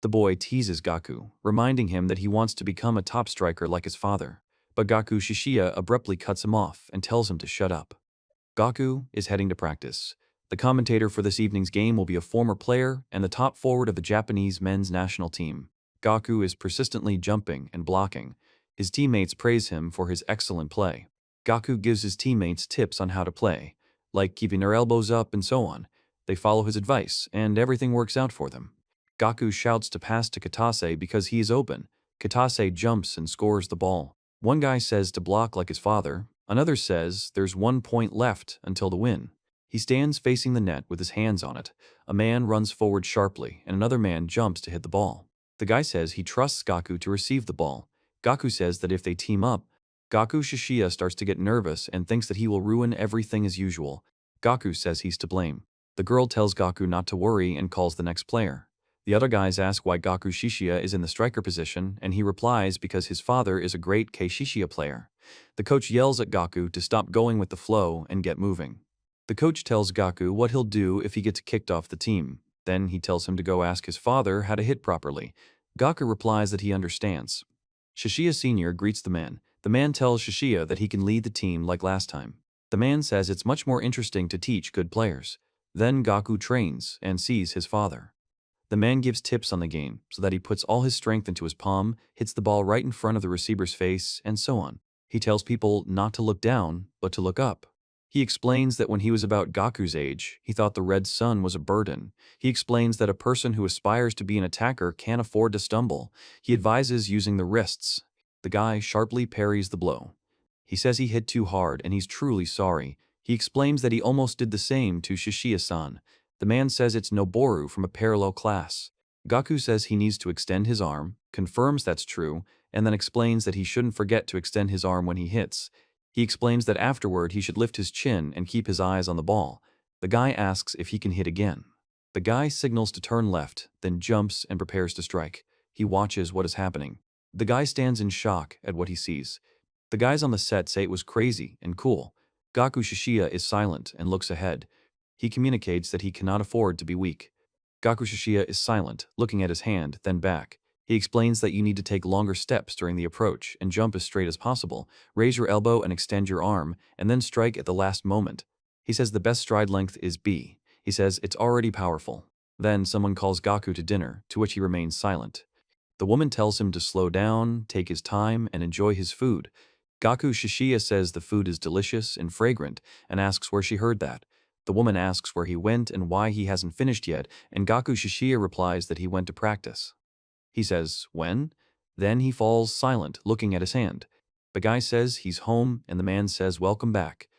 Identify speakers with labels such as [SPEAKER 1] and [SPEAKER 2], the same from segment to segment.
[SPEAKER 1] The boy teases Gaku, reminding him that he wants to become a top striker like his father. But Gaku Shishiya abruptly cuts him off and tells him to shut up. Gaku is heading to practice. The commentator for this evening's game will be a former player and the top forward of the Japanese men's national team. Gaku is persistently jumping and blocking. His teammates praise him for his excellent play. Gaku gives his teammates tips on how to play, like keeping their elbows up and so on. They follow his advice, and everything works out for them. Gaku shouts to pass to Katase because he is open. Katase jumps and scores the ball. One guy says to block like his father. Another says there's 1 point left until the win. He stands facing the net with his hands on it. A man runs forward sharply, and another man jumps to hit the ball. The guy says he trusts Gaku to receive the ball. Gaku says that if they team up, Gaku Shishiya starts to get nervous and thinks that he will ruin everything as usual. Gaku says he's to blame. The girl tells Gaku not to worry and calls the next player. The other guys ask why Gaku Shishiya is in the striker position, and he replies because his father is a great Shishiya player. The coach yells at Gaku to stop going with the flow and get moving. The coach tells Gaku what he'll do if he gets kicked off the team. Then he tells him to go ask his father how to hit properly. Gaku replies that he understands. Shishiya Sr. greets the man. The man tells Shishiya that he can lead the team like last time. The man says it's much more interesting to teach good players. Then Gaku trains and sees his father. The man gives tips on the game so that he puts all his strength into his palm, hits the ball right in front of the receiver's face, and so on. He tells people not to look down, but to look up. He explains that when he was about Gaku's age, he thought the red sun was a burden. He explains that a person who aspires to be an attacker can't afford to stumble. He advises using the wrists. The guy sharply parries the blow. He says he hit too hard and he's truly sorry. He explains that he almost did the same to Shishiya-san. The man says it's Noboru from a parallel class. Gaku says he needs to extend his arm, confirms that's true, and then explains that he shouldn't forget to extend his arm when he hits. He explains that afterward he should lift his chin and keep his eyes on the ball. The guy asks if he can hit again. The guy signals to turn left, then jumps and prepares to strike. He watches what is happening. The guy stands in shock at what he sees. The guys on the set say it was crazy and cool. Gaku Shishiya is silent and looks ahead. He communicates that he cannot afford to be weak. Gaku Shishiya is silent, looking at his hand, then back. He explains that you need to take longer steps during the approach and jump as straight as possible, raise your elbow and extend your arm, and then strike at the last moment. He says the best stride length is B. He says it's already powerful. Then someone calls Gaku to dinner, to which he remains silent. The woman tells him to slow down, take his time, and enjoy his food. Gaku Shishiya says the food is delicious and fragrant, and asks where she heard that. The woman asks where he went and why he hasn't finished yet, and Gaku Shishiya replies that he went to practice. He says, when? Then he falls silent, looking at his hand. The guy says he's home, and the man says welcome back.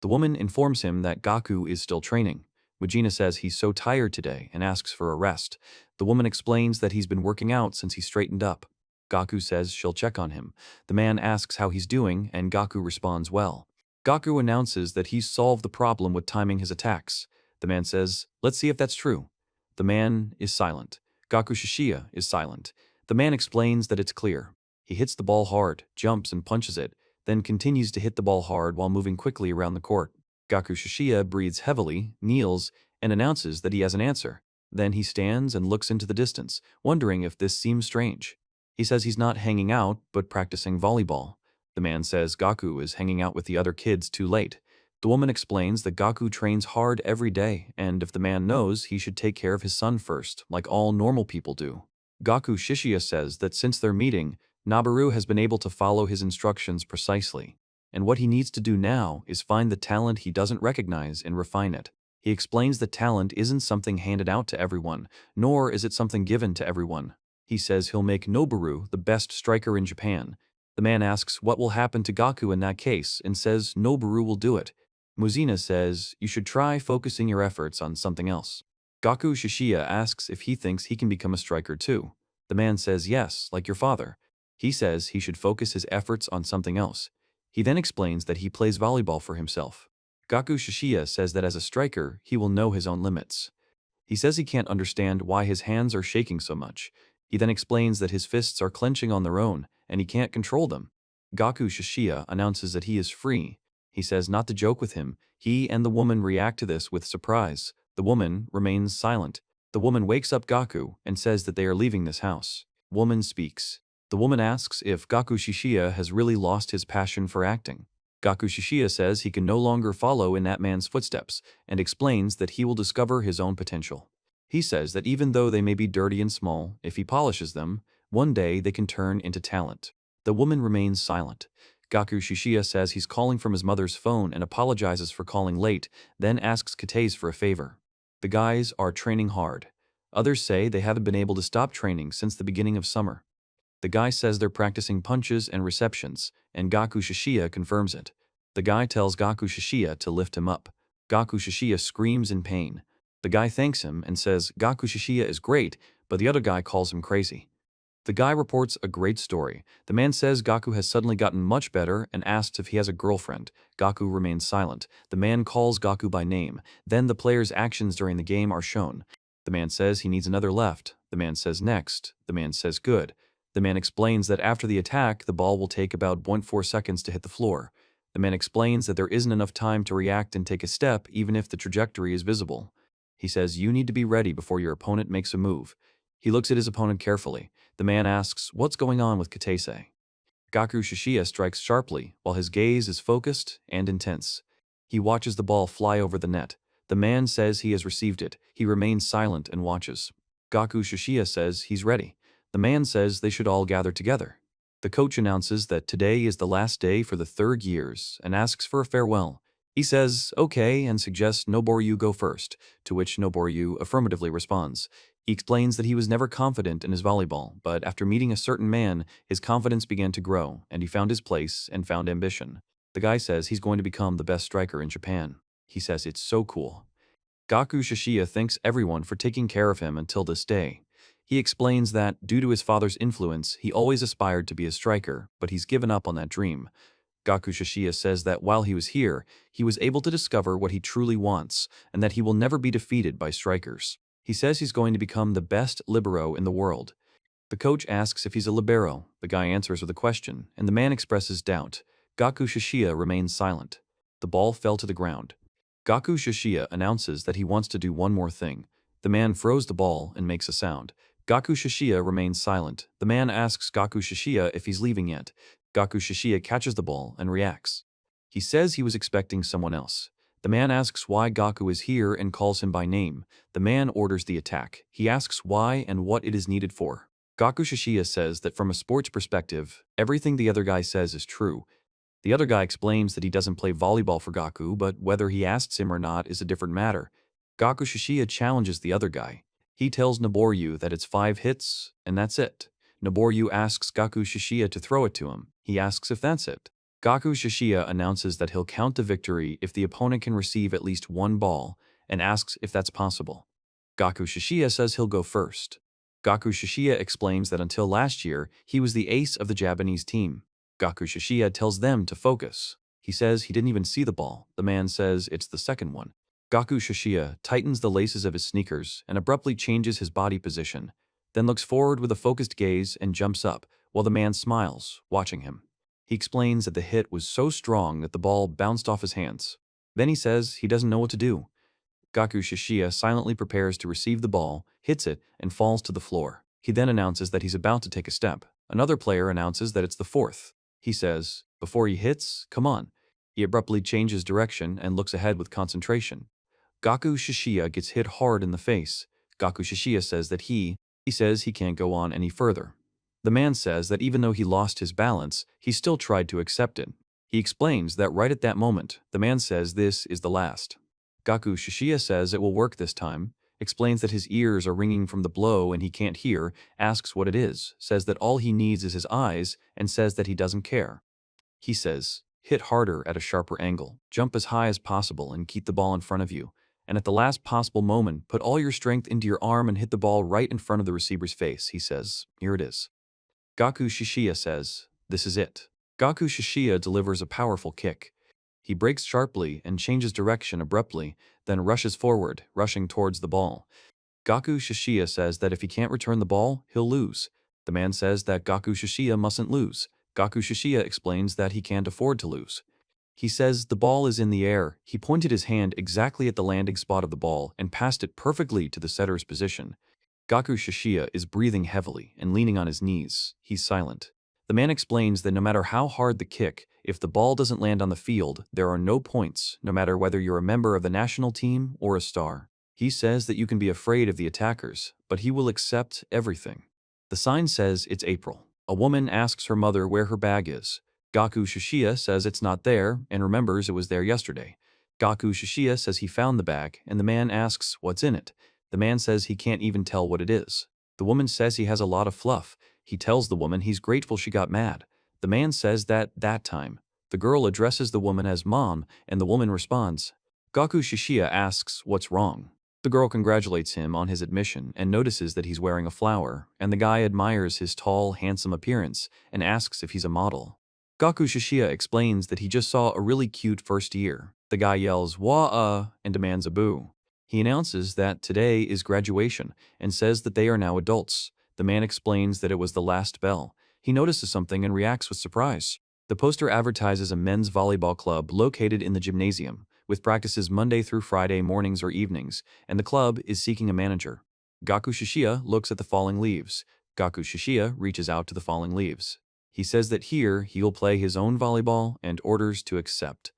[SPEAKER 1] The woman informs him that Gaku is still training. Regina says he's so tired today and asks for a rest. The woman explains that he's been working out since he straightened up. Gaku says she'll check on him. The man asks how he's doing, and Gaku responds well. Gaku announces that he's solved the problem with timing his attacks. The man says, let's see if that's true. The man is silent. Gaku Shishiya is silent. The man explains that it's clear. He hits the ball hard, jumps and punches it, then continues to hit the ball hard while moving quickly around the court. Gaku Shishiya breathes heavily, kneels, and announces that he has an answer. Then he stands and looks into the distance, wondering if this seems strange. He says he's not hanging out, but practicing volleyball. The man says Gaku is hanging out with the other kids too late. The woman explains that Gaku trains hard every day, and if the man knows, he should take care of his son first, like all normal people do. Gaku Shishiya says that since their meeting, Noboru has been able to follow his instructions precisely, and what he needs to do now is find the talent he doesn't recognize and refine it. He explains that talent isn't something handed out to everyone, nor is it something given to everyone. He says he'll make Noboru the best striker in Japan. The man asks what will happen to Gaku in that case and says Noboru will do it. Muzina says you should try focusing your efforts on something else. Gaku Shishiya asks if he thinks he can become a striker too. The man says yes, like your father. He says he should focus his efforts on something else. He then explains that he plays volleyball for himself. Gaku Shishiya says that as a striker, he will know his own limits. He says he can't understand why his hands are shaking so much. He then explains that his fists are clenching on their own, and he can't control them. Gaku Shishiya announces that he is free. He says not to joke with him. He and the woman react to this with surprise. The woman remains silent. The woman wakes up Gaku and says that they are leaving this house. Woman speaks. The woman asks if Gaku Shishiya has really lost his passion for acting. Gaku Shishiya says he can no longer follow in that man's footsteps and explains that he will discover his own potential. He says that even though they may be dirty and small, if he polishes them, one day they can turn into talent. The woman remains silent. Gaku Shishiya says he's calling from his mother's phone and apologizes for calling late, then asks Katase for a favor. The guys are training hard. Others say they haven't been able to stop training since the beginning of summer. The guy says they're practicing punches and receptions, and Gaku Shishiya confirms it. The guy tells Gaku Shishiya to lift him up. Gaku Shishiya screams in pain. The guy thanks him and says Gaku Shishiya is great, but the other guy calls him crazy. The guy reports a great story. The man says Gaku has suddenly gotten much better and asks if he has a girlfriend. Gaku remains silent. The man calls Gaku by name. Then the player's actions during the game are shown. The man says he needs another left. The man says next. The man says good. The man explains that after the attack, the ball will take about 0.4 seconds to hit the floor. The man explains that there isn't enough time to react and take a step even if the trajectory is visible. He says you need to be ready before your opponent makes a move. He looks at his opponent carefully. The man asks what's going on with Katase. Gaku Shishiya strikes sharply while his gaze is focused and intense. He watches the ball fly over the net. The man says he has received it. He remains silent and watches. Gaku Shishiya says he's ready. The man says they should all gather together. The coach announces that today is the last day for the third years and asks for a farewell. He says, okay, and suggests Noboryu go first, to which Noboryu affirmatively responds. He explains that he was never confident in his volleyball, but after meeting a certain man, his confidence began to grow, and he found his place and found ambition. The guy says he's going to become the best striker in Japan. He says it's so cool. Gaku Shishiya thanks everyone for taking care of him until this day. He explains that, due to his father's influence, he always aspired to be a striker, but he's given up on that dream. Gaku Shishiya says that while he was here, he was able to discover what he truly wants, and that he will never be defeated by strikers. He says he's going to become the best libero in the world. The coach asks if he's a libero. The guy answers with a question, and the man expresses doubt. Gaku Shishiya remains silent. The ball fell to the ground. Gaku Shishiya announces that he wants to do one more thing. The man throws the ball and makes a sound. Gaku Shishiya remains silent. The man asks Gaku Shishiya if he's leaving yet. Gaku Shishiya catches the ball and reacts. He says he was expecting someone else. The man asks why Gaku is here and calls him by name. The man orders the attack. He asks why and what it is needed for. Gaku Shishiya says that from a sports perspective, everything the other guy says is true. The other guy explains that he doesn't play volleyball for Gaku, but whether he asks him or not is a different matter. Gaku Shishiya challenges the other guy. He tells Noboryu that it's 5 hits, and that's it. Noboryu asks Gaku Shishiya to throw it to him. He asks if that's it. Gaku Shishiya announces that he'll count the victory if the opponent can receive at least one ball, and asks if that's possible. Gaku Shishiya says he'll go first. Gaku Shishiya explains that until last year, he was the ace of the Japanese team. Gaku Shishiya tells them to focus. He says he didn't even see the ball. The man says it's the second one. Gaku Shishiya tightens the laces of his sneakers and abruptly changes his body position, then looks forward with a focused gaze and jumps up, while the man smiles, watching him. He explains that the hit was so strong that the ball bounced off his hands. Then he says he doesn't know what to do. Gaku Shishiya silently prepares to receive the ball, hits it, and falls to the floor. He then announces that he's about to take a step. Another player announces that it's the fourth. He says, before he hits, come on. He abruptly changes direction and looks ahead with concentration. Gaku Shishiya gets hit hard in the face. Gaku Shishiya says that he says he can't go on any further. The man says that even though he lost his balance, he still tried to accept it. He explains that right at that moment, the man says this is the last. Gaku Shishiya says it will work this time, explains that his ears are ringing from the blow and he can't hear, asks what it is, says that all he needs is his eyes, and says that he doesn't care. He says, hit harder at a sharper angle, jump as high as possible and keep the ball in front of you. And at the last possible moment, put all your strength into your arm and hit the ball right in front of the receiver's face. He says, here it is. Gaku Shishiya says, this is it. Gaku Shishiya delivers a powerful kick. He brakes sharply and changes direction abruptly, then rushes forward, rushing towards the ball. Gaku Shishiya says that if he can't return the ball, he'll lose. The man says that Gaku Shishiya mustn't lose. Gaku Shishiya explains that he can't afford to lose. He says the ball is in the air. He pointed his hand exactly at the landing spot of the ball and passed it perfectly to the setter's position. Gaku Shishiya is breathing heavily and leaning on his knees. He's silent. The man explains that no matter how hard the kick, if the ball doesn't land on the field, there are no points, no matter whether you're a member of the national team or a star. He says that you can be afraid of the attackers, but he will accept everything. The sign says it's April. A woman asks her mother where her bag is. Gaku Shishiya says it's not there and remembers it was there yesterday. Gaku Shishiya says he found the bag, and the man asks what's in it. The man says he can't even tell what it is. The woman says he has a lot of fluff. He tells the woman he's grateful she got mad. The man says that time. The girl addresses the woman as mom, and the woman responds. Gaku Shishiya asks what's wrong. The girl congratulates him on his admission and notices that he's wearing a flower, and the guy admires his tall, handsome appearance and asks if he's a model. Gaku Shishiya explains that he just saw a really cute first year. The guy yells, "Wah-uh," and demands a boo. He announces that today is graduation and says that they are now adults. The man explains that it was the last bell. He notices something and reacts with surprise. The poster advertises a men's volleyball club located in the gymnasium, with practices Monday through Friday mornings or evenings, and the club is seeking a manager. Gaku Shishiya looks at the falling leaves. Gaku Shishiya reaches out to the falling leaves. He says that here he will play his own volleyball and orders to accept.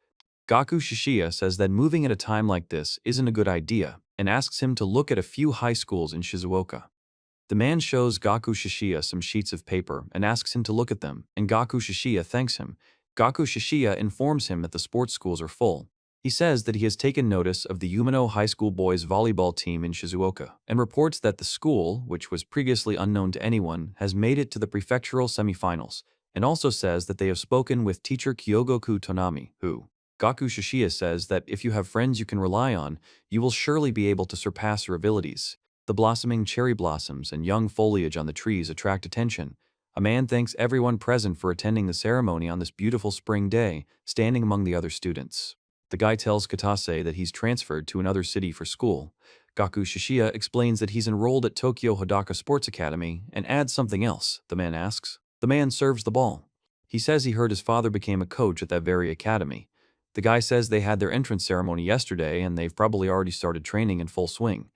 [SPEAKER 1] Gaku Shishiya says that moving at a time like this isn't a good idea and asks him to look at a few high schools in Shizuoka. The man shows Gaku Shishiya some sheets of paper and asks him to look at them, and Gaku Shishiya thanks him. Gaku Shishiya informs him that the sports schools are full. He says that he has taken notice of the Umino High School boys volleyball team in Shizuoka and reports that the school, which was previously unknown to anyone, has made it to the prefectural semifinals, and also says that they have spoken with teacher Kyogoku Tonami, who, Gaku Shishiya says that if you have friends you can rely on, you will surely be able to surpass your abilities. The blossoming cherry blossoms and young foliage on the trees attract attention. A man thanks everyone present for attending the ceremony on this beautiful spring day, standing among the other students. The guy tells Katase that he's transferred to another city for school. Gaku Shishiya explains that he's enrolled at Tokyo Hodaka Sports Academy and adds something else, the man asks. The man serves the ball. He says he heard his father became a coach at that very academy. The guy says they had their entrance ceremony yesterday and they've probably already started training in full swing.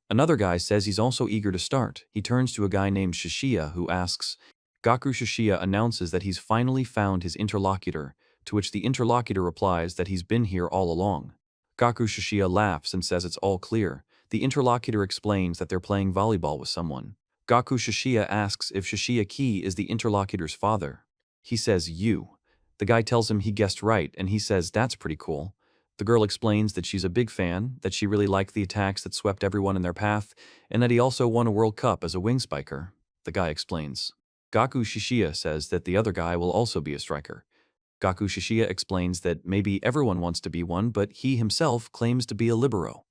[SPEAKER 1] Another guy says he's also eager to start. He turns to a guy named Shishiya who asks. Gaku Shishiya announces that he's finally found his interlocutor, to which the interlocutor replies that he's been here all along. Gaku Shishiya laughs and says it's all clear. The interlocutor explains that they're playing volleyball with someone. Gaku Shishiya asks if Shishiya Ki is the interlocutor's father. He says you. The guy tells him he guessed right, and he says that's pretty cool. The girl explains that she's a big fan, that she really liked the attacks that swept everyone in their path, and that he also won a World Cup as a wing spiker. The guy explains. Gaku Shishiya says that the other guy will also be a striker. Gaku Shishiya explains that maybe everyone wants to be one, but he himself claims to be a libero.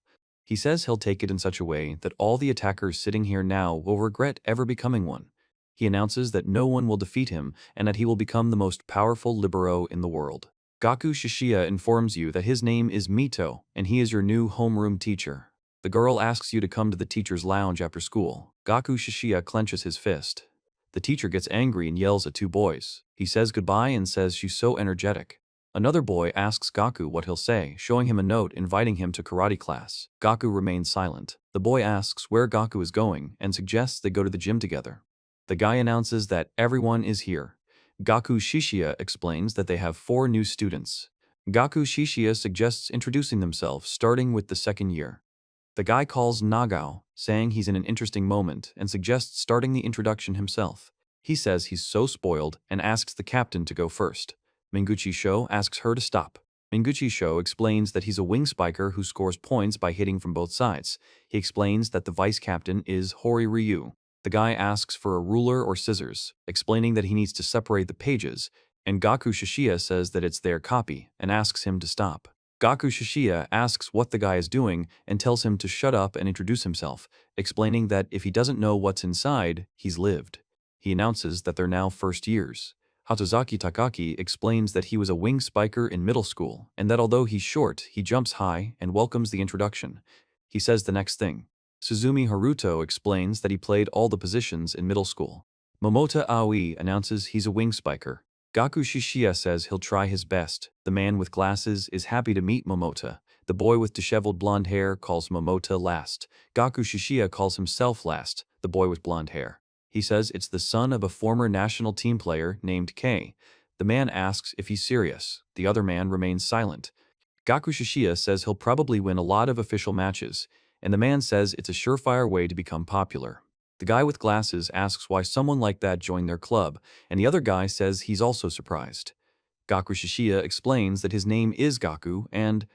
[SPEAKER 1] He says he'll take it in such a way that all the attackers sitting here now will regret ever becoming one. He announces that no one will defeat him and that he will become the most powerful libero in the world. Gaku Shishiya informs you that his name is Mito and he is your new homeroom teacher. The girl asks you to come to the teacher's lounge after school. Gaku Shishiya clenches his fist. The teacher gets angry and yells at two boys. He says goodbye and says she's so energetic. Another boy asks Gaku what he'll say, showing him a note inviting him to karate class. Gaku remains silent. The boy asks where Gaku is going and suggests they go to the gym together. The guy announces that everyone is here. Gaku Shishiya explains that they have 4 new students. Gaku Shishiya suggests introducing themselves, starting with the second year. The guy calls Nagao, saying he's in an interesting moment, and suggests starting the introduction himself. He says he's so spoiled and asks the captain to go first. Minguchi Sho asks her to stop. Minguchi Sho explains that he's a wing spiker who scores points by hitting from both sides. He explains that the vice captain is Hori Ryu. The guy asks for a ruler or scissors, explaining that he needs to separate the pages, and Gaku Shishiya says that it's their copy and asks him to stop. Gaku Shishiya asks what the guy is doing and tells him to shut up and introduce himself, explaining that if he doesn't know what's inside, he's lived. He announces that they're now first years. Hatozaki Takaki explains that he was a wing spiker in middle school and that although he's short, he jumps high and welcomes the introduction. He says the next thing. Suzumi Haruto explains that he played all the positions in middle school. Momota Aoi announces he's a wing spiker. Gaku Shishiya says he'll try his best. The man with glasses is happy to meet Momota. The boy with disheveled blonde hair calls Momota last. Gaku Shishiya calls himself last, the boy with blonde hair. He says it's the son of a former national team player named K. The man asks if he's serious. The other man remains silent. Gaku Shishiya says he'll probably win a lot of official matches, and the man says it's a surefire way to become popular. The guy with glasses asks why someone like that joined their club, and the other guy says he's also surprised. Gaku Shishiya explains that his name is Gaku, and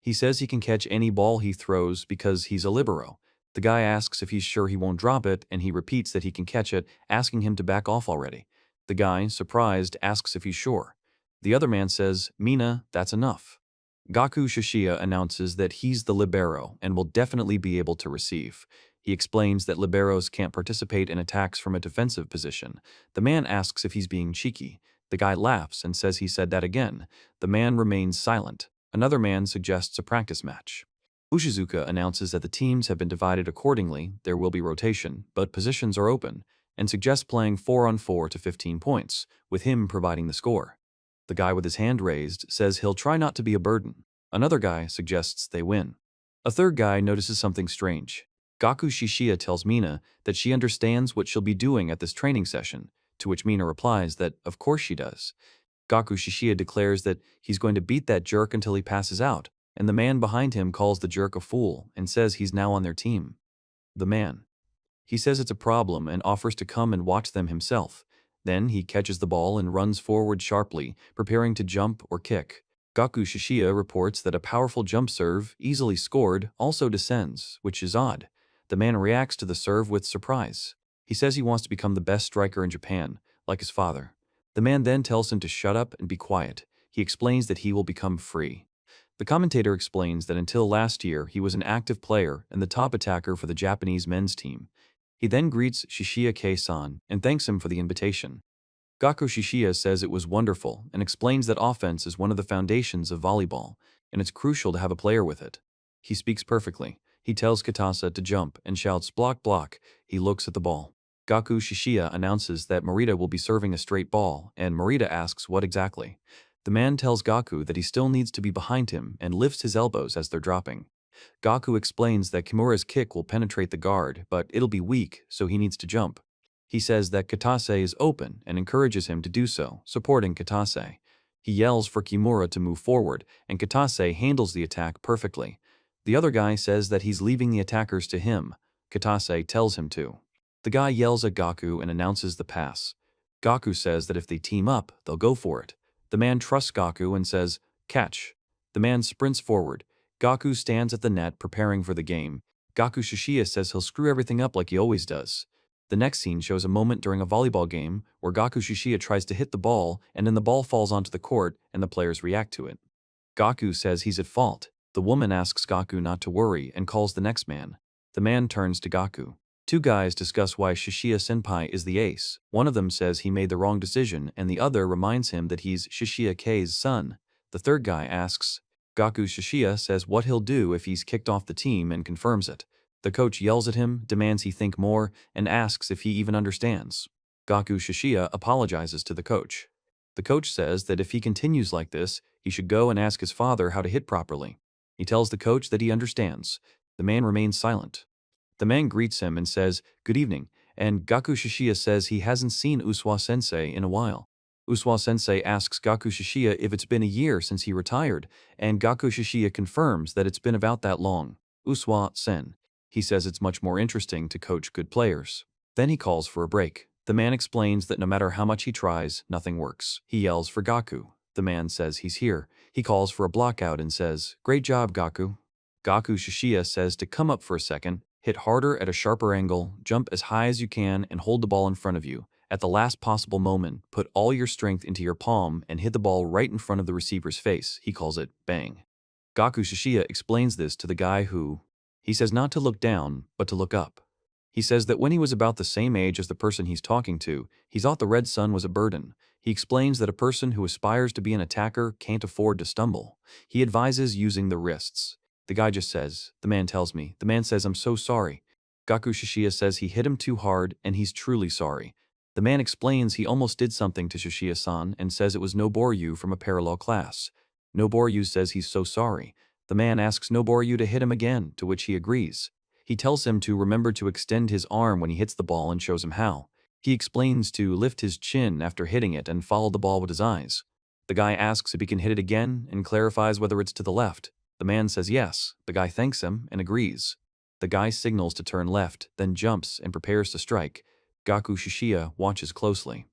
[SPEAKER 1] he says he can catch any ball he throws because he's a libero. The guy asks if he's sure he won't drop it, and he repeats that he can catch it, asking him to back off already. The guy, surprised, asks if he's sure. The other man says, "Mina, that's enough." Gaku Shishiya announces that he's the libero and will definitely be able to receive. He explains that liberos can't participate in attacks from a defensive position. The man asks if he's being cheeky. The guy laughs and says he said that again. The man remains silent. Another man suggests a practice match. Ushizuka announces that the teams have been divided accordingly, there will be rotation, but positions are open, and suggests playing 4-on-4 to 15 points, with him providing the score. The guy with his hand raised says he'll try not to be a burden. Another guy suggests they win. A third guy notices something strange. Gaku Shishiya tells Mina that she understands what she'll be doing at this training session, to which Mina replies that of course she does. Gaku Shishiya declares that he's going to beat that jerk until he passes out, and the man behind him calls the jerk a fool and says he's now on their team. The man. He says it's a problem and offers to come and watch them himself. Then he catches the ball and runs forward sharply, preparing to jump or kick. Gaku Shishiya reports that a powerful jump serve, easily scored, also descends, which is odd. The man reacts to the serve with surprise. He says he wants to become the best striker in Japan, like his father. The man then tells him to shut up and be quiet. He explains that he will become free. The commentator explains that until last year he was an active player and the top attacker for the Japanese men's team. He then greets Shishiya Kei-san and thanks him for the invitation. Gaku Shishiya says it was wonderful and explains that offense is one of the foundations of volleyball, and it's crucial to have a player with it. He speaks perfectly. He tells Katasa to jump and shouts block block. He looks at the ball. Gaku Shishiya announces that Morita will be serving a straight ball, and Morita asks what exactly. The man tells Gaku that he still needs to be behind him and lifts his elbows as they're dropping. Gaku explains that Kimura's kick will penetrate the guard, but it'll be weak, so he needs to jump. He says that Katase is open and encourages him to do so, supporting Katase. He yells for Kimura to move forward, and Katase handles the attack perfectly. The other guy says that he's leaving the attackers to him. Katase tells him to. The guy yells at Gaku and announces the pass. Gaku says that if they team up, they'll go for it. The man trusts Gaku and says, catch. The man sprints forward. Gaku stands at the net preparing for the game. Gaku Shishiya says he'll screw everything up like he always does. The next scene shows a moment during a volleyball game where Gaku Shishiya tries to hit the ball and then the ball falls onto the court and the players react to it. Gaku says he's at fault. The woman asks Gaku not to worry and calls the next man. The man turns to Gaku. Two guys discuss why Shishiya-senpai is the ace. One of them says he made the wrong decision and the other reminds him that he's Shishiya Kei's son. The third guy asks. Gaku Shishiya says what he'll do if he's kicked off the team and confirms it. The coach yells at him, demands he think more, and asks if he even understands. Gaku Shishiya apologizes to the coach. The coach says that if he continues like this, he should go and ask his father how to hit properly. He tells the coach that he understands. The man remains silent. The man greets him and says, good evening, and Gaku Shishiya says he hasn't seen Uswa-sensei in a while. Uswa-sensei asks Gaku Shishiya if it's been a year since he retired, and Gaku Shishiya confirms that it's been about that long. Uswa-sen. He says it's much more interesting to coach good players. Then he calls for a break. The man explains that no matter how much he tries, nothing works. He yells for Gaku. The man says he's here. He calls for a blockout and says, great job, Gaku. Gaku Shishiya says to come up for a second, hit harder at a sharper angle, jump as high as you can, and hold the ball in front of you. At the last possible moment, put all your strength into your palm and hit the ball right in front of the receiver's face. He calls it bang. Gaku Shishiya explains this to the guy who, he says not to look down, but to look up. He says that when he was about the same age as the person he's talking to, he thought the red sun was a burden. He explains that a person who aspires to be an attacker can't afford to stumble. He advises using the wrists. The guy just says, the man tells me. The man says, I'm so sorry. Gaku Shishiya says he hit him too hard and he's truly sorry. The man explains he almost did something to Shishiya-san and says it was Noboryu from a parallel class. Noboryu says he's so sorry. The man asks Noboryu to hit him again, to which he agrees. He tells him to remember to extend his arm when he hits the ball and shows him how. He explains to lift his chin after hitting it and follow the ball with his eyes. The guy asks if he can hit it again and clarifies whether it's to the left. The man says yes. The guy thanks him and agrees. The guy signals to turn left, then jumps and prepares to strike. Gaku Shishiya watches closely.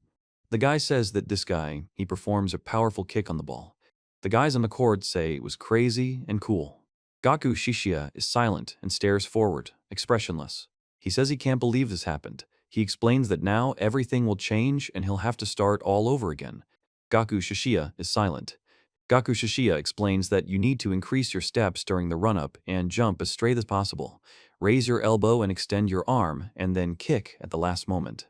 [SPEAKER 1] The guy says that this guy, he performs a powerful kick on the ball. The guys on the court say it was crazy and cool. Gaku Shishiya is silent and stares forward, expressionless. He says he can't believe this happened. He explains that now everything will change and he'll have to start all over again. Gaku Shishiya is silent. Gaku Shishiya explains that you need to increase your steps during the run-up and jump as straight as possible. Raise your elbow and extend your arm, and then kick at the last moment.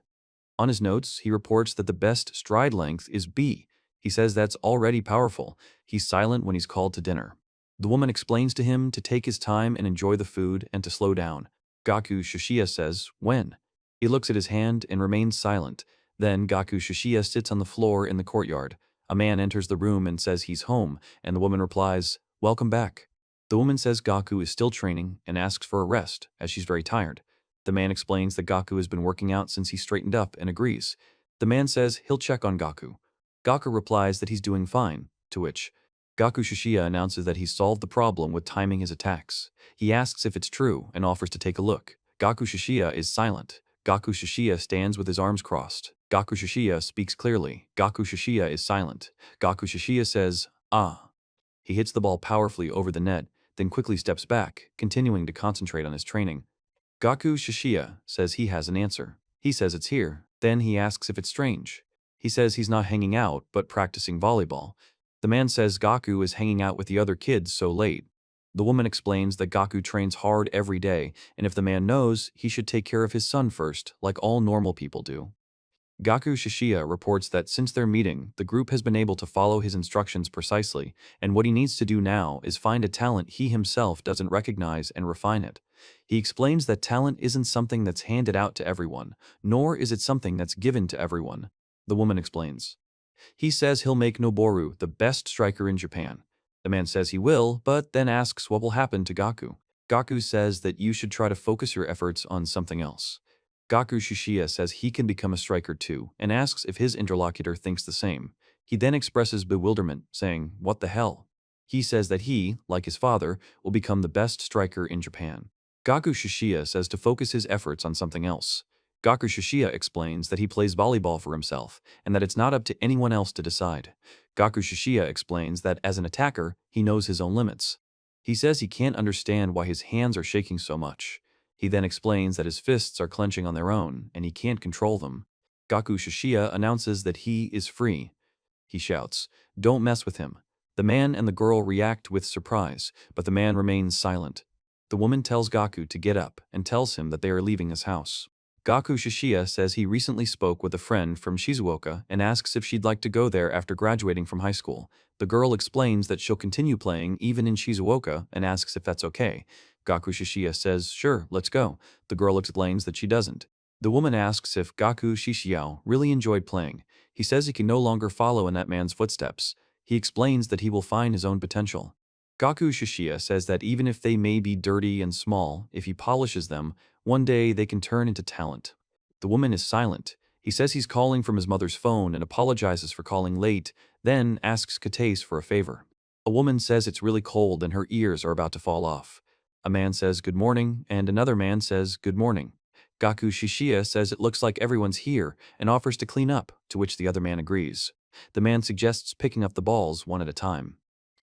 [SPEAKER 1] On his notes, he reports that the best stride length is B. He says that's already powerful. He's silent when he's called to dinner. The woman explains to him to take his time and enjoy the food and to slow down. Gaku Shishiya says, when? He looks at his hand and remains silent. Then Gaku Shishiya sits on the floor in the courtyard. A man enters the room and says he's home, and the woman replies, welcome back. The woman says Gaku is still training and asks for a rest, as she's very tired. The man explains that Gaku has been working out since he straightened up and agrees. The man says he'll check on Gaku. Gaku replies that he's doing fine, to which Gaku Shishiya announces that he's solved the problem with timing his attacks. He asks if it's true and offers to take a look. Gaku Shishiya is silent. Gaku Shishiya stands with his arms crossed. Gaku Shishiya speaks clearly. Gaku Shishiya is silent. Gaku Shishiya says, ah. He hits the ball powerfully over the net, then quickly steps back, continuing to concentrate on his training. Gaku Shishiya says he has an answer. He says it's here. Then he asks if it's strange. He says he's not hanging out, but practicing volleyball. The man says Gaku is hanging out with the other kids so late. The woman explains that Gaku trains hard every day, and if the man knows, he should take care of his son first, like all normal people do. Gaku Shishiya reports that since their meeting, the group has been able to follow his instructions precisely, and what he needs to do now is find a talent he himself doesn't recognize and refine it. He explains that talent isn't something that's handed out to everyone, nor is it something that's given to everyone. The woman explains. He says he'll make Noboru the best striker in Japan. The man says he will, but then asks what will happen to Gaku. Gaku says that you should try to focus your efforts on something else. Gaku Shishiya says he can become a striker too, and asks if his interlocutor thinks the same. He then expresses bewilderment, saying, what the hell? He says that he, like his father, will become the best striker in Japan. Gaku Shishiya says to focus his efforts on something else. Gaku Shishiya explains that he plays volleyball for himself, and that it's not up to anyone else to decide. Gaku Shishiya explains that as an attacker, he knows his own limits. He says he can't understand why his hands are shaking so much. He then explains that his fists are clenching on their own, and he can't control them. Gaku Shishiya announces that he is free. He shouts, don't mess with him. The man and the girl react with surprise, but the man remains silent. The woman tells Gaku to get up and tells him that they are leaving his house. Gaku Shishiya says he recently spoke with a friend from Shizuoka and asks if she'd like to go there after graduating from high school. The girl explains that she'll continue playing even in Shizuoka and asks if that's okay. Gaku Shishiya says, sure, let's go. The girl explains that she doesn't. The woman asks if Gaku Shishiya really enjoyed playing. He says he can no longer follow in that man's footsteps. He explains that he will find his own potential. Gaku Shishiya says that even if they may be dirty and small, if he polishes them, one day they can turn into talent. The woman is silent. He says he's calling from his mother's phone and apologizes for calling late, then asks Katase for a favor. A woman says it's really cold and her ears are about to fall off. A man says good morning, and another man says good morning. Gaku Shishiya says it looks like everyone's here and offers to clean up, to which the other man agrees. The man suggests picking up the balls one at a time.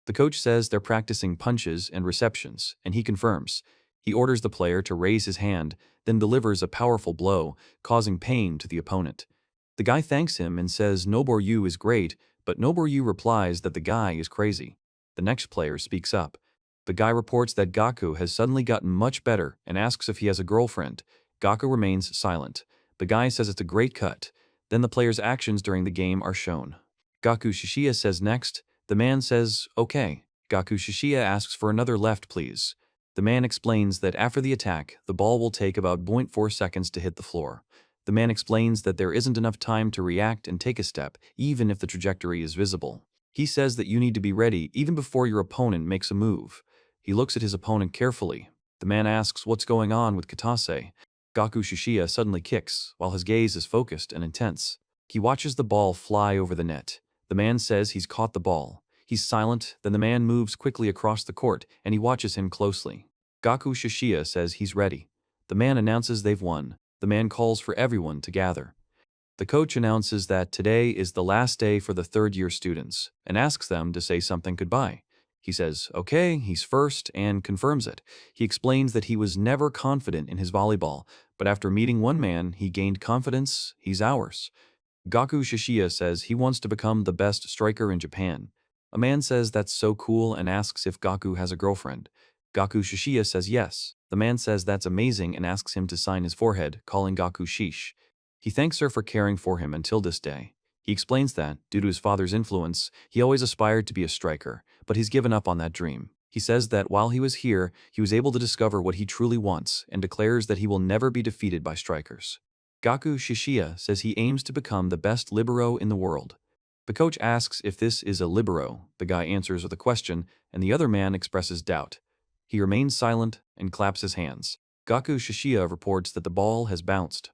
[SPEAKER 1] The coach says they're practicing punches and receptions, and he confirms. He orders the player to raise his hand, then delivers a powerful blow, causing pain to the opponent. The guy thanks him and says Noboryu is great, but Noboryu replies that the guy is crazy. The next player speaks up. The guy reports that Gaku has suddenly gotten much better and asks if he has a girlfriend. Gaku remains silent. The guy says it's a great cut. Then the player's actions during the game are shown. Gaku Shishiya says next. The man says, okay. Gaku Shishiya asks for another left, please. The man explains that after the attack, the ball will take about 0.4 seconds to hit the floor. The The man explains that there isn't enough time to react and take a step, even if the trajectory is visible. He says that you need to be ready even before your opponent makes a move. He looks at his opponent carefully. The man asks what's going on with Katase. Gaku Shishiya suddenly kicks, while his gaze is focused and intense. He watches the ball fly over the net. The man says he's caught the ball. He's silent, then the man moves quickly across the court, and he watches him closely. Gaku Shishiya says he's ready. The man announces they've won. The man calls for everyone to gather. The coach announces that today is the last day for the third-year students, and asks them to say something goodbye. He says, okay, he's first, and confirms it. He explains that he was never confident in his volleyball, but after meeting one man, he gained confidence. He's ours. Gaku Shishiya says he wants to become the best striker in Japan. A man says that's so cool and asks if Gaku has a girlfriend. Gaku Shishiya says yes. The man says that's amazing and asks him to sign his forehead, calling Gaku Shish. He thanks her for caring for him until this day. He explains that, due to his father's influence, he always aspired to be a striker, but he's given up on that dream. He says that while he was here, he was able to discover what he truly wants and declares that he will never be defeated by strikers. Gaku Shishiya says he aims to become the best libero in the world. The coach asks if this is a libero. The guy answers with a question, and the other man expresses doubt. He remains silent and claps his hands. Gaku Shishiya reports that the ball has bounced.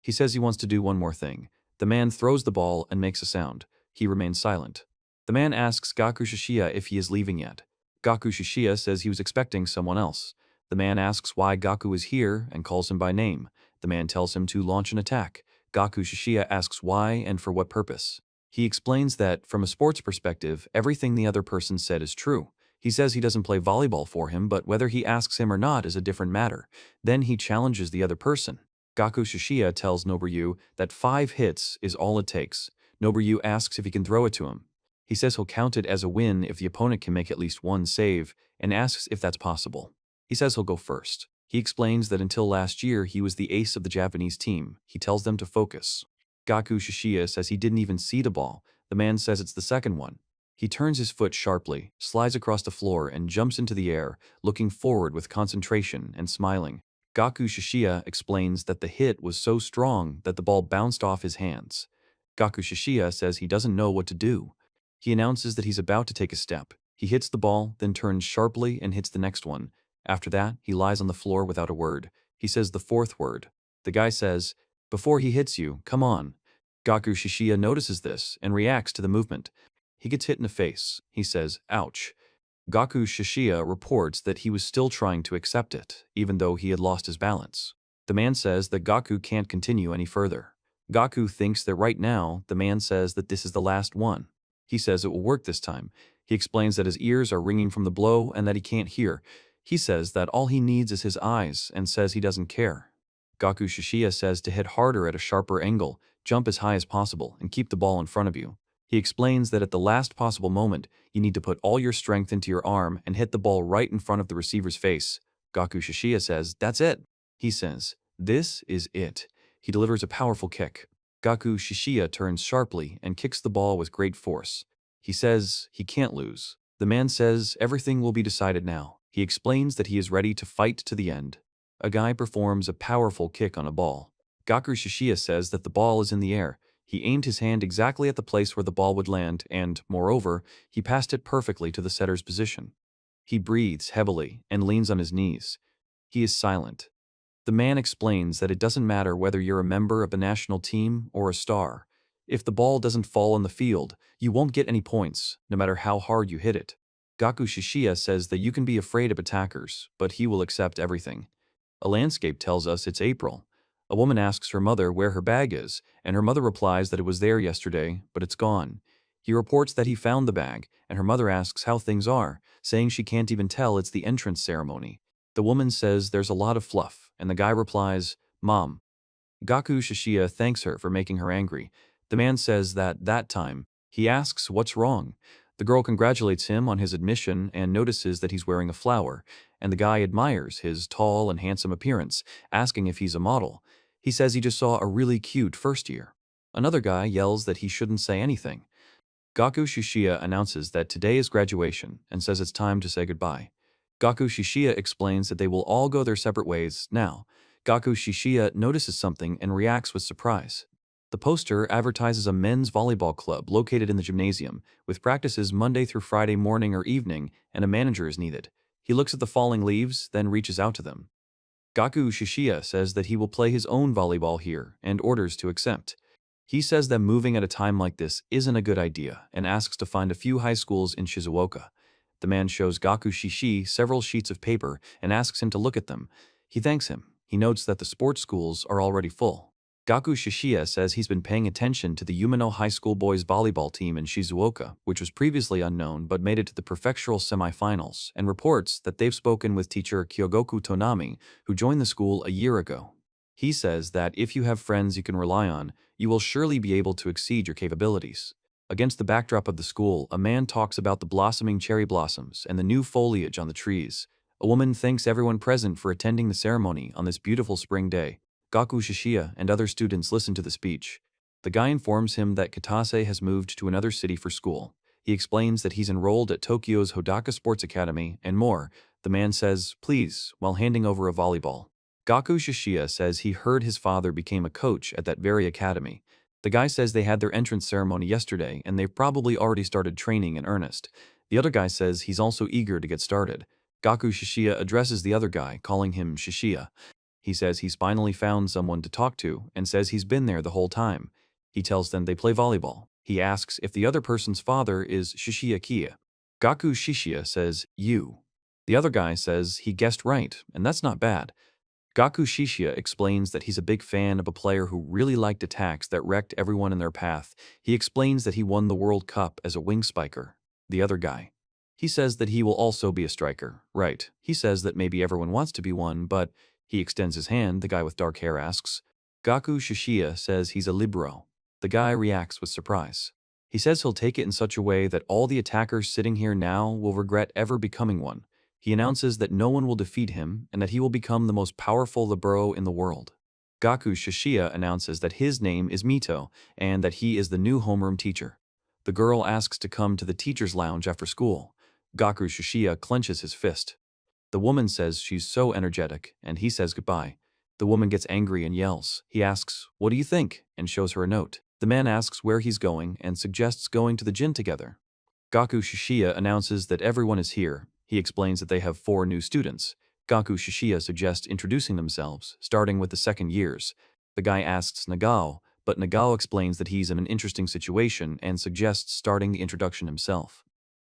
[SPEAKER 1] He says he wants to do one more thing. The man throws the ball and makes a sound. He remains silent. The man asks Gaku Shishiya if he is leaving yet. Gaku Shishiya says he was expecting someone else. The man asks why Gaku is here and calls him by name. The man tells him to launch an attack. Gaku Shishiya asks why and for what purpose. He explains that, from a sports perspective, everything the other person said is true. He says he doesn't play volleyball for him, but whether he asks him or not is a different matter. Then he challenges the other person. Gaku Shishiya tells Noburyu that 5 hits is all it takes. Noburyu asks if he can throw it to him. He says he'll count it as a win if the opponent can make at least one save, and asks if that's possible. He says he'll go first. He explains that until last year he was the ace of the Japanese team. He tells them to focus. Gaku Shishiya says he didn't even see the ball. The man says it's the second one. He turns his foot sharply, slides across the floor, and jumps into the air, looking forward with concentration and smiling. Gaku Shishiya explains that the hit was so strong that the ball bounced off his hands. Gaku Shishiya says he doesn't know what to do. He announces that he's about to take a step. He hits the ball, then turns sharply and hits the next one. After that, he lies on the floor without a word. He says the 4th word. The guy says, "Before he hits you, come on." Gaku Shishiya notices this and reacts to the movement. He gets hit in the face. He says, "Ouch." Gaku Shishiya reports that he was still trying to accept it, even though he had lost his balance. The man says that Gaku can't continue any further. Gaku thinks that right now, the man says that this is the last one. He says it will work this time. He explains that his ears are ringing from the blow and that he can't hear. He says that all he needs is his eyes and says he doesn't care. Gaku Shishiya says to hit harder at a sharper angle, jump as high as possible, and keep the ball in front of you. He explains that at the last possible moment, you need to put all your strength into your arm and hit the ball right in front of the receiver's face. Gaku Shishiya says, "That's it." He says, "This is it." He delivers a powerful kick. Gaku Shishiya turns sharply and kicks the ball with great force. He says he can't lose. The man says everything will be decided now. He explains that he is ready to fight to the end. A guy performs a powerful kick on a ball. Gaku Shishiya says that the ball is in the air. He aimed his hand exactly at the place where the ball would land and, moreover, he passed it perfectly to the setter's position. He breathes heavily and leans on his knees. He is silent. The man explains that it doesn't matter whether you're a member of a national team or a star. If the ball doesn't fall on the field, you won't get any points, no matter how hard you hit it. Gaku Shishiya says that you can be afraid of attackers, but he will accept everything. A landscape tells us it's April. A woman asks her mother where her bag is, and her mother replies that it was there yesterday, but it's gone. He reports that he found the bag, and her mother asks how things are, saying she can't even tell it's the entrance ceremony. The woman says there's a lot of fluff, and the guy replies, "Mom." Gaku Shishiya thanks her for making her angry. The man says that time, he asks what's wrong. The girl congratulates him on his admission and notices that he's wearing a flower, and the guy admires his tall and handsome appearance, asking if he's a model. He says he just saw a really cute first year. Another guy yells that he shouldn't say anything. Gaku Shishiya announces that today is graduation and says it's time to say goodbye. Gaku Shishiya explains that they will all go their separate ways now. Gaku Shishiya notices something and reacts with surprise. The poster advertises a men's volleyball club located in the gymnasium, with practices Monday through Friday morning or evening, and a manager is needed. He looks at the falling leaves, then reaches out to them. Gaku Shishiya says that he will play his own volleyball here and orders to accept. He says that moving at a time like this isn't a good idea and asks to find a few high schools in Shizuoka. The man shows Gaku Shishi several sheets of paper and asks him to look at them. He thanks him. He notes that the sports schools are already full. Gaku Shishiya says he's been paying attention to the Umino High School boys volleyball team in Shizuoka, which was previously unknown but made it to the prefectural semifinals, and reports that they've spoken with teacher Kyogoku Tonami, who joined the school a year ago. He says that if you have friends you can rely on, you will surely be able to exceed your capabilities. Against the backdrop of the school, a man talks about the blossoming cherry blossoms and the new foliage on the trees. A woman thanks everyone present for attending the ceremony on this beautiful spring day. Gaku Shishiya and other students listen to the speech. The guy informs him that Katase has moved to another city for school. He explains that he's enrolled at Tokyo's Hodaka Sports Academy and more. The man says, please, while handing over a volleyball. Gaku Shishiya says he heard his father became a coach at that very academy. The guy says they had their entrance ceremony yesterday and they've probably already started training in earnest. The other guy says he's also eager to get started. Gaku Shishiya addresses the other guy, calling him Shishiya. He says he's finally found someone to talk to and says he's been there the whole time. He tells them they play volleyball. He asks if the other person's father is Shishiya Kiya. Gaku Shishiya says, you. The other guy says he guessed right, and that's not bad. Gaku Shishiya explains that he's a big fan of a player who really liked attacks that wrecked everyone in their path. He explains that he won the World Cup as a wing spiker. The other guy. He says that he will also be a striker. Right. He says that maybe everyone wants to be one, but he extends his hand, the guy with dark hair asks. Gaku Shishiya says he's a libero. The guy reacts with surprise. He says he'll take it in such a way that all the attackers sitting here now will regret ever becoming one. He announces that no one will defeat him and that he will become the most powerful libero in the world. Gaku Shishiya announces that his name is Mito and that he is the new homeroom teacher. The girl asks to come to the teacher's lounge after school. Gaku Shishiya clenches his fist. The woman says she's so energetic and he says goodbye. The woman gets angry and yells. He asks, "What do you think?" and shows her a note. The man asks where he's going and suggests going to the gym together. Gaku Shishiya announces that everyone is here. He explains that they have 4 new students. Gaku Shishiya suggests introducing themselves, starting with the second years. The guy asks Nagao, but Nagao explains that he's in an interesting situation and suggests starting the introduction himself.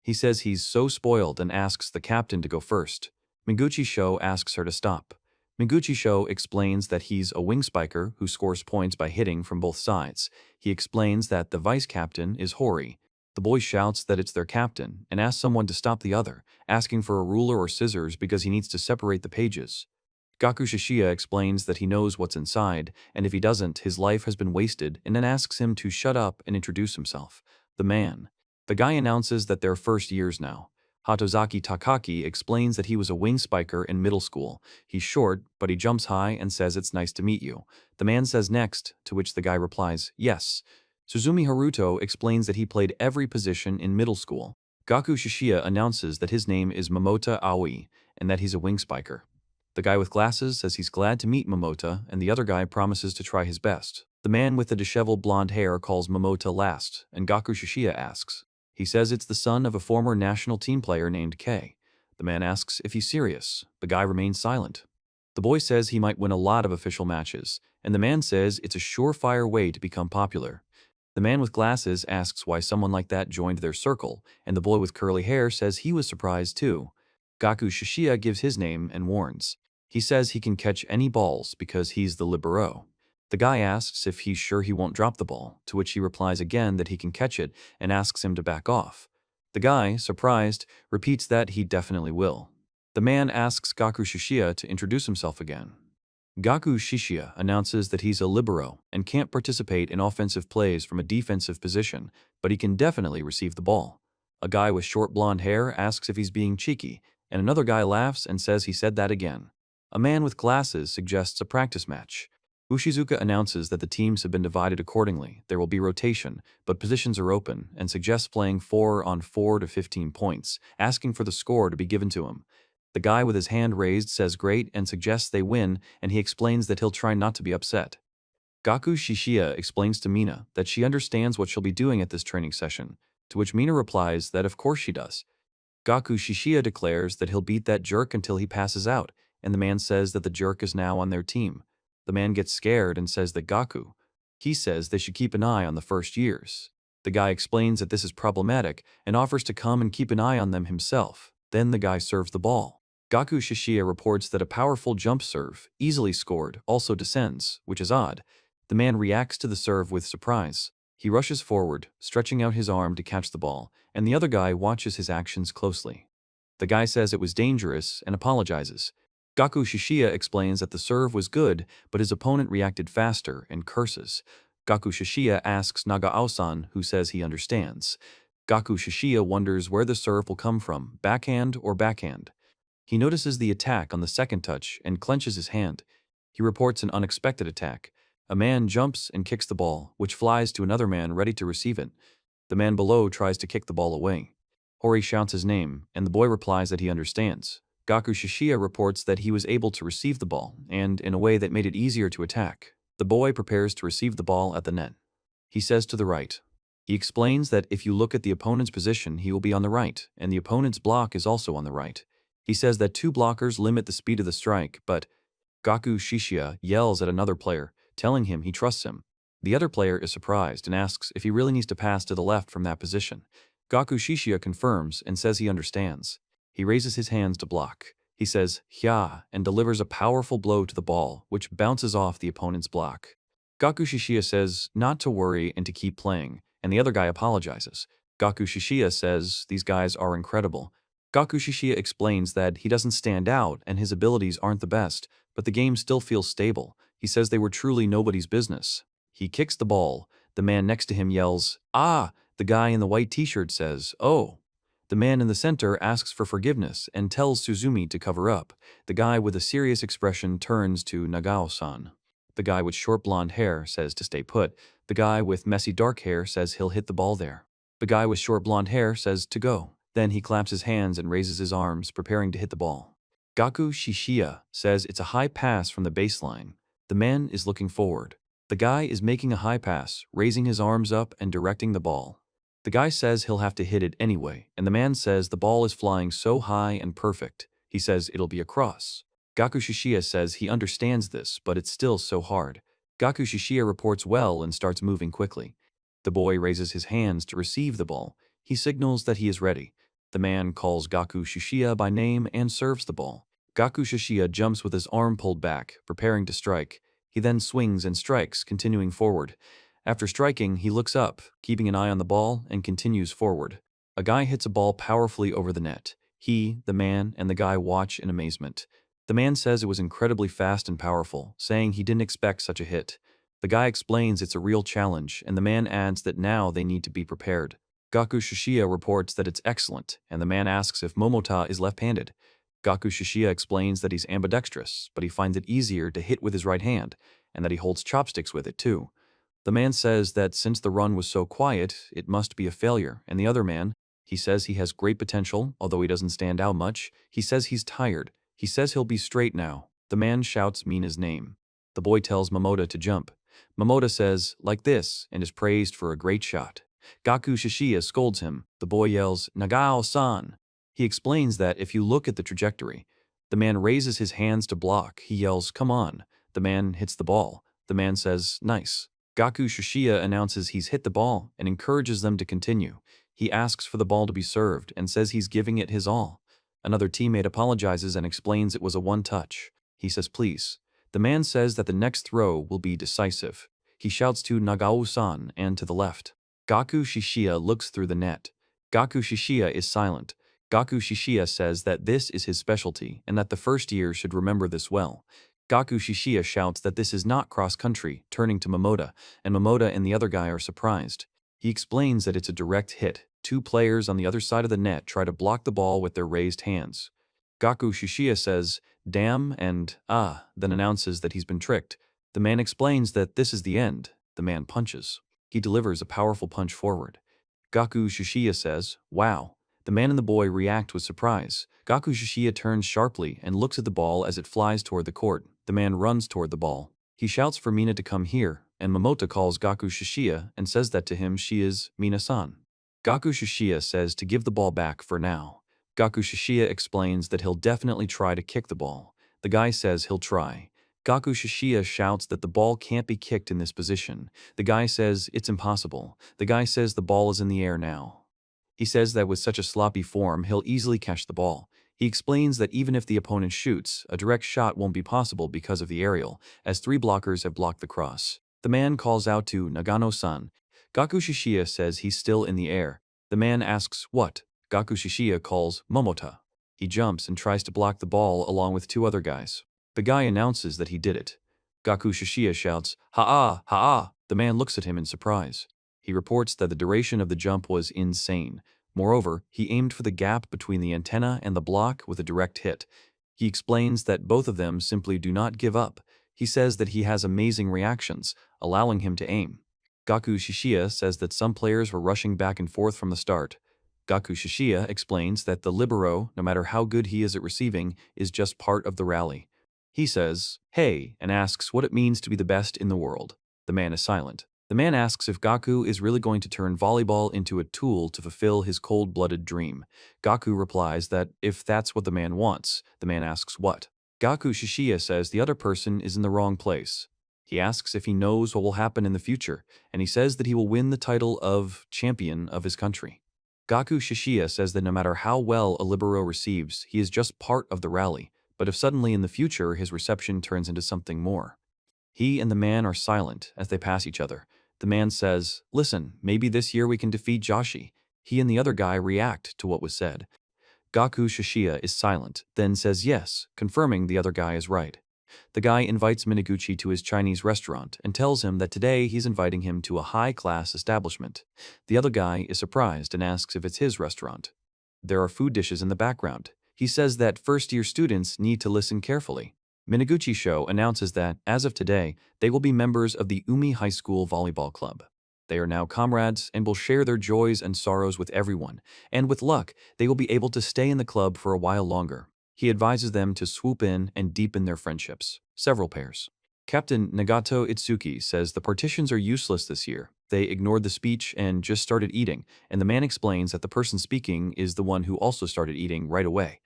[SPEAKER 1] He says he's so spoiled and asks the captain to go first. Miguchi Sho asks her to stop. Miguchi Sho explains that he's a wing spiker who scores points by hitting from both sides. He explains that the vice captain is Hori. The boy shouts that it's their captain and asks someone to stop the other, asking for a ruler or scissors because he needs to separate the pages. Gaku Shishiya explains that he knows what's inside, and if he doesn't, his life has been wasted, and then asks him to shut up and introduce himself. The man. The guy announces that they're first years now. Hatozaki Takaki explains that he was a wing spiker in middle school. He's short, but he jumps high and says it's nice to meet you. The man says next, to which the guy replies, yes. Suzumi Haruto explains that he played every position in middle school. Gaku Shishiya announces that his name is Momota Aoi and that he's a wing spiker. The guy with glasses says he's glad to meet Momota, and the other guy promises to try his best. The man with the disheveled blonde hair calls Momota last, and Gaku Shishiya asks. He says it's the son of a former national team player named K. The man asks if he's serious. The guy remains silent. The boy says he might win a lot of official matches, and the man says it's a surefire way to become popular. The man with glasses asks why someone like that joined their circle, and the boy with curly hair says he was surprised too. Gaku Shishiya gives his name and warns. He says he can catch any balls because he's the libero. The guy asks if he's sure he won't drop the ball, to which he replies again that he can catch it and asks him to back off. The guy, surprised, repeats that he definitely will. The man asks Gaku Shishiya to introduce himself again. Gaku Shishiya announces that he's a libero and can't participate in offensive plays from a defensive position, but he can definitely receive the ball. A guy with short blonde hair asks if he's being cheeky, and another guy laughs and says he said that again. A man with glasses suggests a practice match. Ushizuka announces that the teams have been divided accordingly. There will be rotation, but positions are open, and suggests playing 4-on-4 to 15 points, asking for the score to be given to him. The guy with his hand raised says great and suggests they win, and he explains that he'll try not to be upset. Gaku Shishiya explains to Mina that she understands what she'll be doing at this training session, to which Mina replies that of course she does. Gaku Shishiya declares that he'll beat that jerk until he passes out, and the man says that the jerk is now on their team. The man gets scared and says that he says they should keep an eye on the first years. The guy explains that this is problematic and offers to come and keep an eye on them himself. Then the guy serves the ball. Gaku Shishiya reports that a powerful jump serve, easily scored, also descends, which is odd. The man reacts to the serve with surprise. He rushes forward, stretching out his arm to catch the ball, and the other guy watches his actions closely. The guy says it was dangerous and apologizes. Gaku Shishiya explains that the serve was good, but his opponent reacted faster and curses. Gaku Shishiya asks Nagao-san, who says he understands. Gaku Shishiya wonders where the serve will come from, backhand or backhand. He notices the attack on the second touch and clenches his hand. He reports an unexpected attack. A man jumps and kicks the ball, which flies to another man ready to receive it. The man below tries to kick the ball away. Hori shouts his name, and the boy replies that he understands. Gaku Shishiya reports that he was able to receive the ball, and in a way that made it easier to attack. The boy prepares to receive the ball at the net. He says to the right. He explains that if you look at the opponent's position, he will be on the right, and the opponent's block is also on the right. He says that two blockers limit the speed of the strike, but Gaku Shishiya yells at another player, telling him he trusts him. The other player is surprised and asks if he really needs to pass to the left from that position. Gaku Shishiya confirms and says he understands. He raises his hands to block. He says, "Hya," and delivers a powerful blow to the ball, which bounces off the opponent's block. Gaku Shishiya says not to worry and to keep playing, and the other guy apologizes. Gaku Shishiya says these guys are incredible. Gaku Shishiya explains that he doesn't stand out and his abilities aren't the best, but the game still feels stable. He says they were truly nobody's business. He kicks the ball. The man next to him yells, "Ah!" The guy in the white t-shirt says, "Oh." The man in the center asks for forgiveness and tells Suzumi to cover up. The guy with a serious expression turns to Nagao-san. The guy with short blonde hair says to stay put. The guy with messy dark hair says he'll hit the ball there. The guy with short blonde hair says to go. Then he claps his hands and raises his arms, preparing to hit the ball. Gaku Shishiya says it's a high pass from the baseline. The man is looking forward. The guy is making a high pass, raising his arms up and directing the ball. The guy says he'll have to hit it anyway, and the man says the ball is flying so high and perfect. He says it'll be a cross. Gaku Shishiya says he understands this, but it's still so hard. Gaku Shishiya reports well and starts moving quickly. The boy raises his hands to receive the ball. He signals that he is ready. The man calls Gaku Shishiya by name and serves the ball. Gaku Shishiya jumps with his arm pulled back, preparing to strike. He then swings and strikes, continuing forward. After striking, he looks up, keeping an eye on the ball, and continues forward. A guy hits a ball powerfully over the net. He, the man, and the guy watch in amazement. The man says it was incredibly fast and powerful, saying he didn't expect such a hit. The guy explains it's a real challenge, and the man adds that now they need to be prepared. Gaku Shishiya reports that it's excellent, and the man asks if Momota is left-handed. Gaku Shishiya explains that he's ambidextrous, but he finds it easier to hit with his right hand, and that he holds chopsticks with it too. The man says that since the run was so quiet, it must be a failure, and the other man, he says he has great potential, although he doesn't stand out much. He says he's tired. He says he'll be straight now. The man shouts Mina's name. The boy tells Momota to jump. Momota says, like this, and is praised for a great shot. Gaku Shishiya scolds him. The boy yells, "Nagao-san." He explains that if you look at the trajectory, the man raises his hands to block. He yells, "Come on." The man hits the ball. The man says, "Nice." Gaku Shishiya announces he's hit the ball and encourages them to continue. He asks for the ball to be served and says he's giving it his all. Another teammate apologizes and explains it was a one-touch. He says please. The man says that the next throw will be decisive. He shouts to Nagao-san and to the left. Gaku Shishiya looks through the net. Gaku Shishiya is silent. Gaku Shishiya says that this is his specialty and that the first year should remember this well. Gaku Shishiya shouts that this is not cross-country, turning to Momota, and Momota and the other guy are surprised. He explains that it's a direct hit. Two players on the other side of the net try to block the ball with their raised hands. Gaku Shishiya says, "Damn," and then announces that he's been tricked. The man explains that this is the end. The man punches. He delivers a powerful punch forward. Gaku Shishiya says, "Wow." The man and the boy react with surprise. Gaku Shishiya turns sharply and looks at the ball as it flies toward the court. The man runs toward the ball. He shouts for Mina to come here, and Momota calls Gaku Shishiya and says that to him she is Mina-san. Gaku Shishiya says to give the ball back for now. Gaku Shishiya explains that he'll definitely try to kick the ball. The guy says he'll try. Gaku Shishiya shouts that the ball can't be kicked in this position. The guy says it's impossible. The guy says the ball is in the air now. He says that with such a sloppy form, he'll easily catch the ball. He explains that even if the opponent shoots, a direct shot won't be possible because of the aerial, as 3 blockers have blocked the cross. The man calls out to Nagano-san. Gaku Shishiya says he's still in the air. The man asks what? Gaku Shishiya calls Momota. He jumps and tries to block the ball along with 2 other guys. The guy announces that he did it. Gaku Shishiya shouts, "Ha-ah, ha-ah!" The man looks at him in surprise. He reports that the duration of the jump was insane. Moreover, he aimed for the gap between the antenna and the block with a direct hit. He explains that both of them simply do not give up. He says that he has amazing reactions, allowing him to aim. Gaku Shishiya says that some players were rushing back and forth from the start. Gaku Shishiya explains that the libero, no matter how good he is at receiving, is just part of the rally. He says, "Hey," and asks what it means to be the best in the world. The man is silent. The man asks if Gaku is really going to turn volleyball into a tool to fulfill his cold-blooded dream. Gaku replies that if that's what the man wants, the man asks what. Gaku Shishiya says the other person is in the wrong place. He asks if he knows what will happen in the future, and he says that he will win the title of champion of his country. Gaku Shishiya says that no matter how well a libero receives, he is just part of the rally, but if suddenly in the future his reception turns into something more. He and the man are silent as they pass each other. The man says, "Listen, maybe this year we can defeat Joshi." He and the other guy react to what was said. Gaku Shishiya is silent, then says yes, confirming the other guy is right. The guy invites Minaguchi to his Chinese restaurant and tells him that today he's inviting him to a high-class establishment. The other guy is surprised and asks if it's his restaurant. There are food dishes in the background. He says that first-year students need to listen carefully. Minaguchi Show announces that, as of today, they will be members of the Umi High School Volleyball Club. They are now comrades and will share their joys and sorrows with everyone, and with luck, they will be able to stay in the club for a while longer. He advises them to swoop in and deepen their friendships. Several pairs. Captain Nagato Itsuki says the partitions are useless this year. They ignored the speech and just started eating, and the man explains that the person speaking is the one who also started eating right away.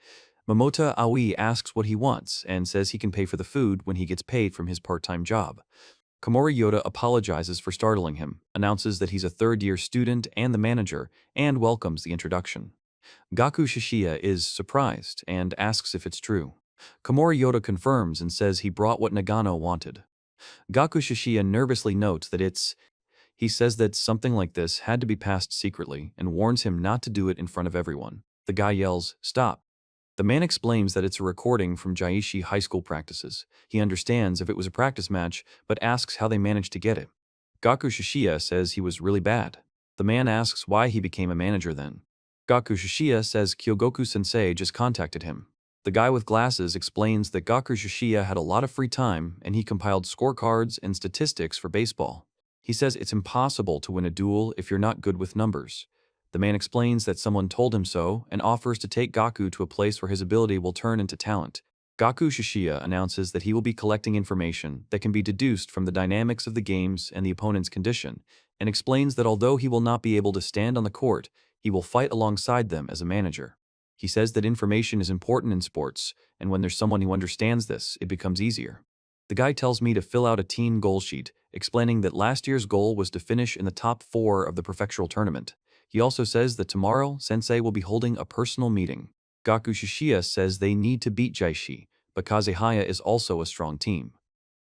[SPEAKER 1] Momota Aoi asks what he wants and says he can pay for the food when he gets paid from his part-time job. Komori Yoda apologizes for startling him, announces that he's a third-year student and the manager, and welcomes the introduction. Gaku Shishiya is surprised and asks if it's true. Komori Yoda confirms and says he brought what Nagano wanted. Gaku Shishiya nervously notes that he says that something like this had to be passed secretly and warns him not to do it in front of everyone. The guy yells, "Stop." The man explains that it's a recording from Jaishi High School practices. He understands if it was a practice match, but asks how they managed to get it. Gaku Shishiya says he was really bad. The man asks why he became a manager then. Gaku Shishiya says Kyogoku-sensei just contacted him. The guy with glasses explains that Gaku Shishiya had a lot of free time and he compiled scorecards and statistics for baseball. He says it's impossible to win a duel if you're not good with numbers. The man explains that someone told him so and offers to take Gaku to a place where his ability will turn into talent. Gaku Shishiya announces that he will be collecting information that can be deduced from the dynamics of the games and the opponent's condition, and explains that although he will not be able to stand on the court, he will fight alongside them as a manager. He says that information is important in sports, and when there's someone who understands this, it becomes easier. The guy tells me to fill out a team goal sheet, explaining that last year's goal was to finish in the top 4 of the prefectural tournament. He also says that tomorrow, Sensei will be holding a personal meeting. Gaku Shishiya says they need to beat Jaishi, but Kazehaya is also a strong team.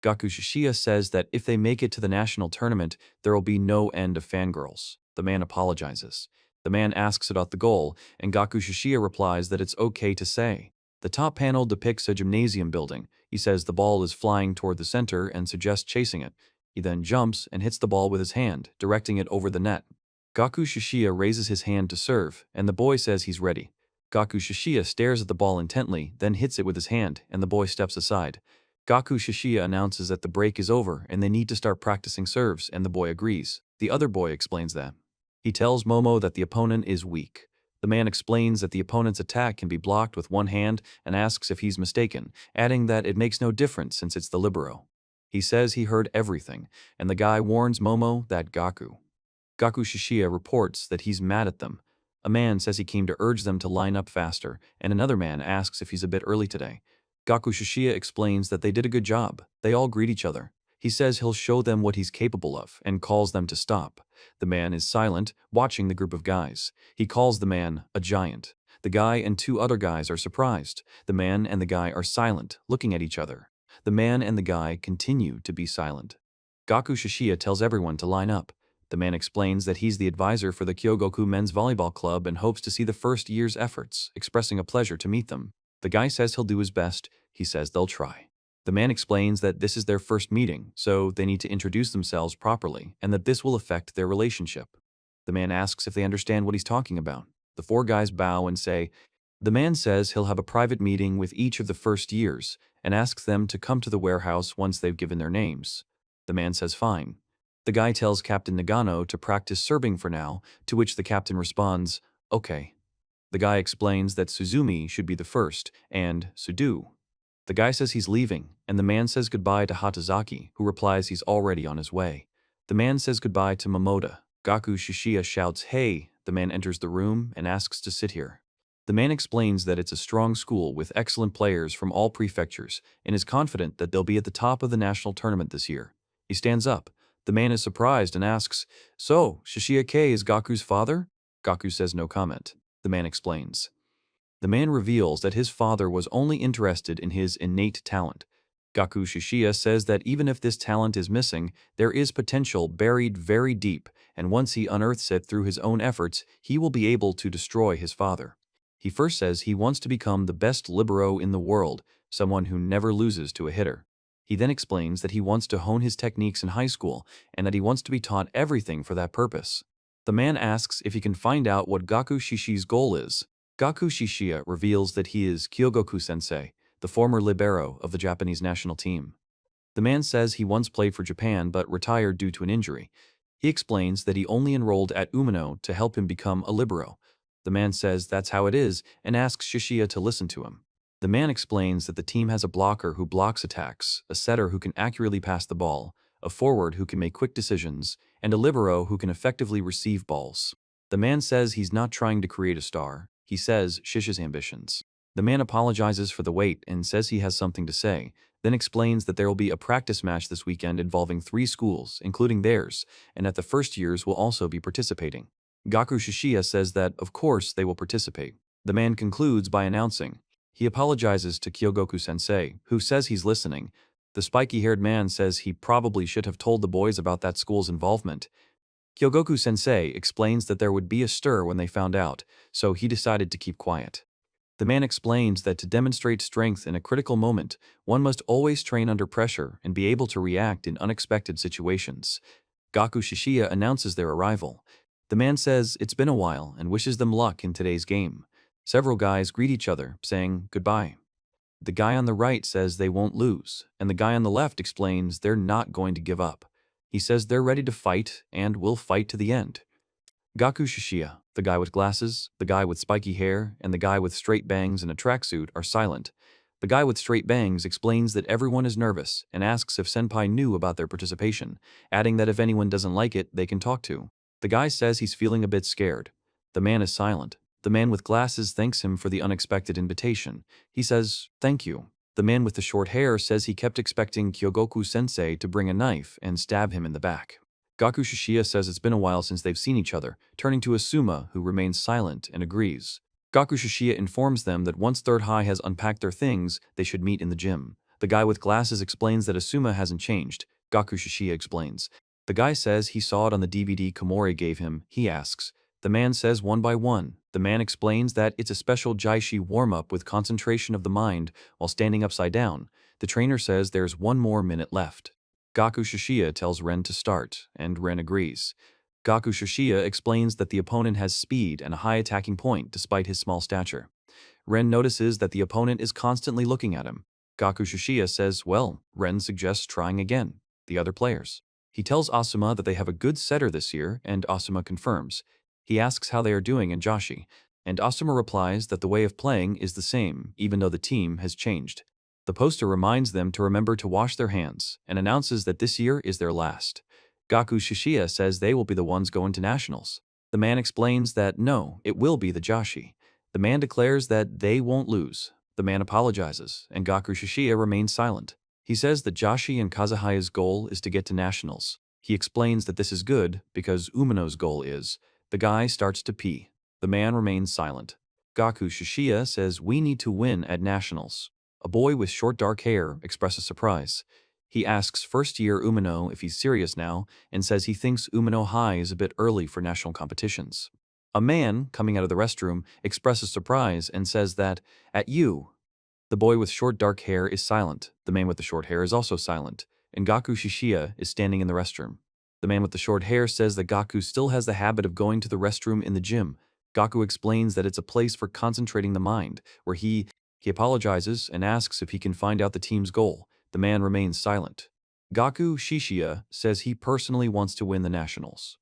[SPEAKER 1] Gaku Shishiya says that if they make it to the national tournament, there will be no end of fangirls. The man apologizes. The man asks about the goal, and Gaku Shishiya replies that it's okay to say. The top panel depicts a gymnasium building. He says the ball is flying toward the center and suggests chasing it. He then jumps and hits the ball with his hand, directing it over the net. Gaku Shishiya raises his hand to serve, and the boy says he's ready. Gaku Shishiya stares at the ball intently, then hits it with his hand, and the boy steps aside. Gaku Shishiya announces that the break is over and they need to start practicing serves, and the boy agrees. The other boy explains that. He tells Momo that the opponent is weak. The man explains that the opponent's attack can be blocked with one hand and asks if he's mistaken, adding that it makes no difference since it's the libero. He says he heard everything, and the guy warns Momo that Gaku Shishiya reports that he's mad at them. A man says he came to urge them to line up faster, and another man asks if he's a bit early today. Gaku Shishiya explains that they did a good job. They all greet each other. He says he'll show them what he's capable of and calls them to stop. The man is silent, watching the group of guys. He calls the man a giant. The guy and two other guys are surprised. The man and the guy are silent, looking at each other. The man and the guy continue to be silent. Gaku Shishiya tells everyone to line up. The man explains that he's the advisor for the Kyogoku men's volleyball club and hopes to see the first year's efforts, expressing a pleasure to meet them. The guy says he'll do his best. He says they'll try. The man explains that this is their first meeting, so they need to introduce themselves properly, and that this will affect their relationship. The man asks if they understand what he's talking about. The four guys bow and say, the man says he'll have a private meeting with each of the first years and asks them to come to the warehouse once they've given their names. The man says fine. The guy tells Captain Nagano to practice serving for now, to which the captain responds, okay. The guy explains that Suzumi should be the first, and Sudu. The guy says he's leaving, and the man says goodbye to Hatazaki, who replies he's already on his way. The man says goodbye to Momoda. Gaku Shishiya shouts, hey. The man enters the room and asks to sit here. The man explains that it's a strong school with excellent players from all prefectures, and is confident that they'll be at the top of the national tournament this year. He stands up. The man is surprised and asks, so, Shishiya-kei is Gaku's father? Gaku says no comment. The man explains. The man reveals that his father was only interested in his innate talent. Gaku Shishiya says that even if this talent is missing, there is potential buried very deep, and once he unearths it through his own efforts, he will be able to destroy his father. He first says he wants to become the best libero in the world, someone who never loses to a hitter. He then explains that he wants to hone his techniques in high school and that he wants to be taught everything for that purpose. The man asks if he can find out what Gaku Shishiya's goal is. Gaku Shishiya reveals that he is Kyogoku-sensei, the former libero of the Japanese national team. The man says he once played for Japan but retired due to an injury. He explains that he only enrolled at Umino to help him become a libero. The man says that's how it is and asks Shishiya to listen to him. The man explains that the team has a blocker who blocks attacks, a setter who can accurately pass the ball, a forward who can make quick decisions, and a libero who can effectively receive balls. The man says he's not trying to create a star. He says Shishiya's ambitions. The man apologizes for the wait and says he has something to say, then explains that there will be a practice match this weekend involving 3 schools, including theirs, and that the first years will also be participating. Gaku Shishiya says that, of course, they will participate. The man concludes by announcing. He apologizes to Kyogoku-sensei, who says he's listening. The spiky-haired man says he probably should have told the boys about that school's involvement. Kyogoku-sensei explains that there would be a stir when they found out, so he decided to keep quiet. The man explains that to demonstrate strength in a critical moment, one must always train under pressure and be able to react in unexpected situations. Gaku Shishiya announces their arrival. The man says it's been a while and wishes them luck in today's game. Several guys greet each other, saying goodbye. The guy on the right says they won't lose, and the guy on the left explains they're not going to give up. He says they're ready to fight and will fight to the end. Gaku Shishiya, the guy with glasses, the guy with spiky hair, and the guy with straight bangs and a tracksuit are silent. The guy with straight bangs explains that everyone is nervous and asks if Senpai knew about their participation, adding that if anyone doesn't like it, they can talk to. The guy says he's feeling a bit scared. The man is silent. The man with glasses thanks him for the unexpected invitation. He says, thank you. The man with the short hair says he kept expecting Kyogoku-sensei to bring a knife and stab him in the back. Gaku Shishiya says it's been a while since they've seen each other, turning to Asuma, who remains silent and agrees. Gaku Shishiya informs them that once Third High has unpacked their things, they should meet in the gym. The guy with glasses explains that Asuma hasn't changed. Gaku Shishiya explains. The guy says he saw it on the DVD Komori gave him. He asks. The man says one by one. The man explains that it's a special Jaishi warm-up with concentration of the mind while standing upside down. The trainer says there's 1 more minute left. Gaku Shishiya tells Ren to start, and Ren agrees. Gaku Shishiya explains that the opponent has speed and a high attacking point despite his small stature. Ren notices that the opponent is constantly looking at him. Gaku Shishiya says, well, Ren suggests trying again. The other players. He tells Asuma that they have a good setter this year, and Asuma confirms. He asks how they are doing in Joshi. And Asuma replies that the way of playing is the same, even though the team has changed. The poster reminds them to remember to wash their hands and announces that this year is their last. Gaku Shishiya says they will be the ones going to nationals. The man explains that no, it will be the Joshi. The man declares that they won't lose. The man apologizes, and Gaku Shishiya remains silent. He says that Joshi and Kazuhaya's goal is to get to nationals. He explains that this is good because Umino's goal is. The guy starts to pee. The man remains silent. Gaku Shishiya says we need to win at nationals. A boy with short dark hair expresses surprise. He asks first-year Umino if he's serious now and says he thinks Umino High is a bit early for national competitions. A man, coming out of the restroom, expresses surprise and says that, at you. The boy with short dark hair is silent. The man with the short hair is also silent. And Gaku Shishiya is standing in the restroom. The man with the short hair says that Gaku still has the habit of going to the restroom in the gym. Gaku explains that it's a place for concentrating the mind, where he apologizes and asks if he can find out the team's goal. The man remains silent. Gaku Shishiya says he personally wants to win the nationals.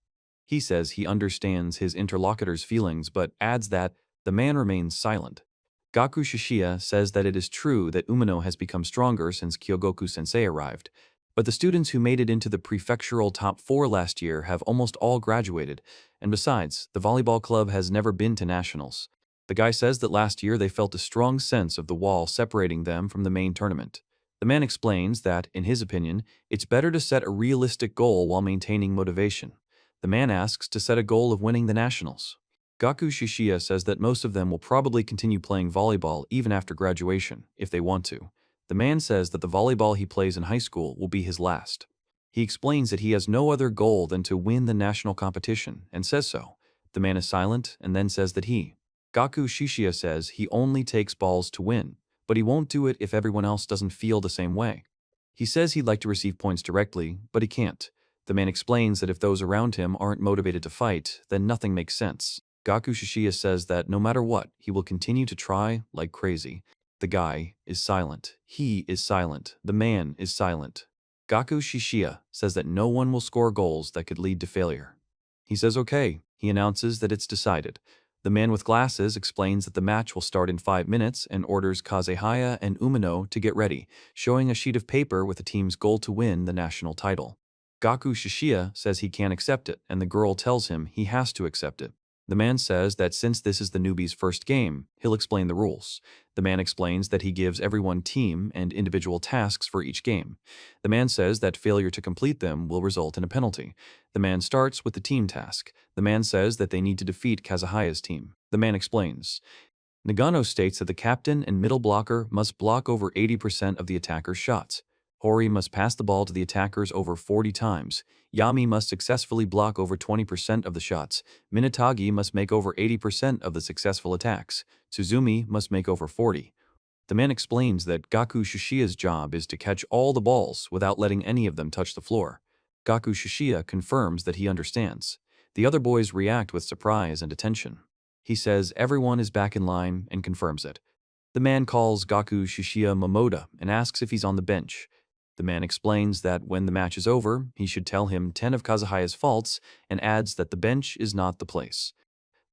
[SPEAKER 1] He says he understands his interlocutor's feelings but adds that the man remains silent. Gaku Shishiya says that it is true that Umino has become stronger since Kyogoku-sensei arrived, but the students who made it into the prefectural top 4 last year have almost all graduated, and besides, the volleyball club has never been to nationals. The guy says that last year they felt a strong sense of the wall separating them from the main tournament. The man explains that, in his opinion, it's better to set a realistic goal while maintaining motivation. The man asks to set a goal of winning the nationals. Gaku Shishiya says that most of them will probably continue playing volleyball even after graduation, if they want to. The man says that the volleyball he plays in high school will be his last. He explains that he has no other goal than to win the national competition, and says so. The man is silent and then says that Gaku Shishiya says he only takes balls to win, but he won't do it if everyone else doesn't feel the same way. He says he'd like to receive points directly, but he can't. The man explains that if those around him aren't motivated to fight, then nothing makes sense. Gaku Shishiya says that no matter what, he will continue to try like crazy. The guy is silent. He is silent. The man is silent. Gaku Shishiya says that no one will score goals that could lead to failure. He says okay. He announces that it's decided. The man with glasses explains that the match will start in 5 minutes and orders Kazuhaya and Umino to get ready, showing a sheet of paper with the team's goal to win the national title. Gaku Shishiya says he can't accept it, and the girl tells him he has to accept it. The man says that since this is the newbie's first game, he'll explain the rules. The man explains that he gives everyone team and individual tasks for each game. The man says that failure to complete them will result in a penalty. The man starts with the team task. The man says that they need to defeat Kazuhaya's team. The man explains. Nagano states that the captain and middle blocker must block over 80% of the attacker's shots. Hori must pass the ball to the attackers over 40 times. Yami must successfully block over 20% of the shots. Minatagi must make over 80% of the successful attacks. Suzumi must make over 40. The man explains that Gaku Shishiya's job is to catch all the balls without letting any of them touch the floor. Gaku Shishiya confirms that he understands. The other boys react with surprise and attention. He says everyone is back in line and confirms it. The man calls Gaku Shishiya Momoda and asks if he's on the bench. The man explains that when the match is over, he should tell him 10 of Kazuhaya's faults and adds that the bench is not the place.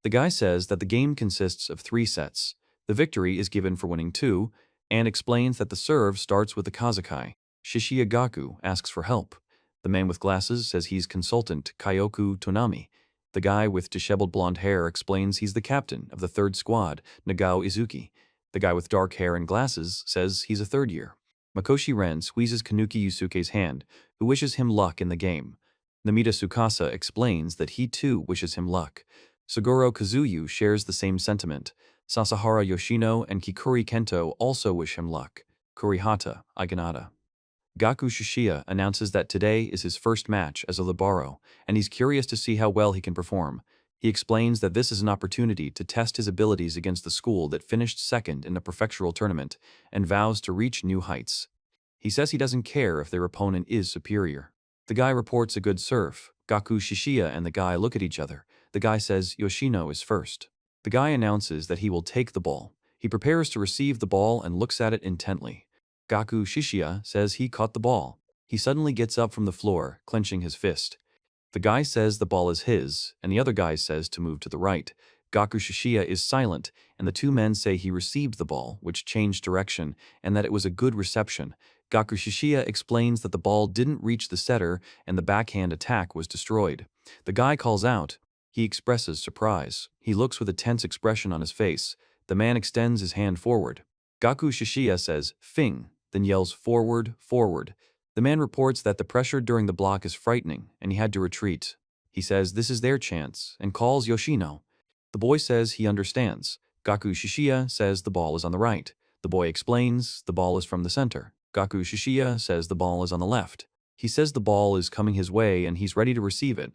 [SPEAKER 1] The guy says that the game consists of 3 sets. The victory is given for winning 2, and explains that the serve starts with the Kazukai. Shishiya Gaku asks for help. The man with glasses says he's consultant Kyoku Tonami. The guy with disheveled blonde hair explains he's the captain of the 3rd squad, Nagao Izuki. The guy with dark hair and glasses says he's a 3rd year. Makoshi Ren squeezes Kanuki Yusuke's hand, who wishes him luck in the game. Namita Tsukasa explains that he too wishes him luck. Suguro Kazuyu shares the same sentiment. Sasahara Yoshino and Kikuri Kento also wish him luck. Kurihata Iganada. Gaku Shishiya announces that today is his first match as a libero, and he's curious to see how well he can perform. He explains that this is an opportunity to test his abilities against the school that finished 2nd in the prefectural tournament and vows to reach new heights. He says he doesn't care if their opponent is superior. The guy reports a good serve. Gaku Shishiya and the guy look at each other. The guy says Yoshino is first. The guy announces that he will take the ball. He prepares to receive the ball and looks at it intently. Gaku Shishiya says he caught the ball. He suddenly gets up from the floor, clenching his fist. The guy says the ball is his, and the other guy says to move to the right. Gaku Shishiya is silent, and the two men say he received the ball, which changed direction, and that it was a good reception. Gaku Shishiya explains that the ball didn't reach the setter and the backhand attack was destroyed. The guy calls out. He expresses surprise. He looks with a tense expression on his face. The man extends his hand forward. Gaku Shishiya says, "Fing," then yells, "Forward, forward." The man reports that the pressure during the block is frightening, and he had to retreat. He says this is their chance, and calls Yoshino. The boy says he understands. Gaku Shishiya says the ball is on the right. The boy explains the ball is from the center. Gaku Shishiya says the ball is on the left. He says the ball is coming his way and he's ready to receive it.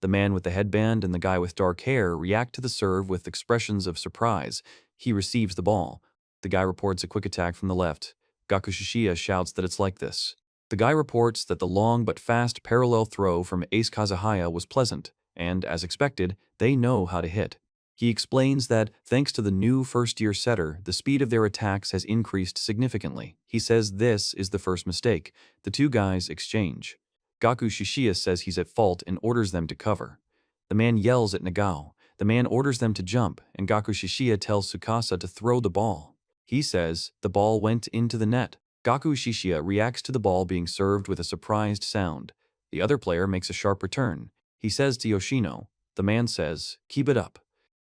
[SPEAKER 1] The man with the headband and the guy with dark hair react to the serve with expressions of surprise. He receives the ball. The guy reports a quick attack from the left. Gaku Shishiya shouts that it's like this. The guy reports that the long but fast parallel throw from Ace Kazahaya was pleasant, and, as expected, they know how to hit. He explains that, thanks to the new first-year setter, the speed of their attacks has increased significantly. He says this is the first mistake. The two guys exchange. Gaku Shishiya says he's at fault and orders them to cover. The man yells at Nagao. The man orders them to jump, and Gaku Shishiya tells Tsukasa to throw the ball. He says the ball went into the net. Gaku Shishiya reacts to the ball being served with a surprised sound. The other player makes a sharp return. He says to Yoshino. The man says, "Keep it up."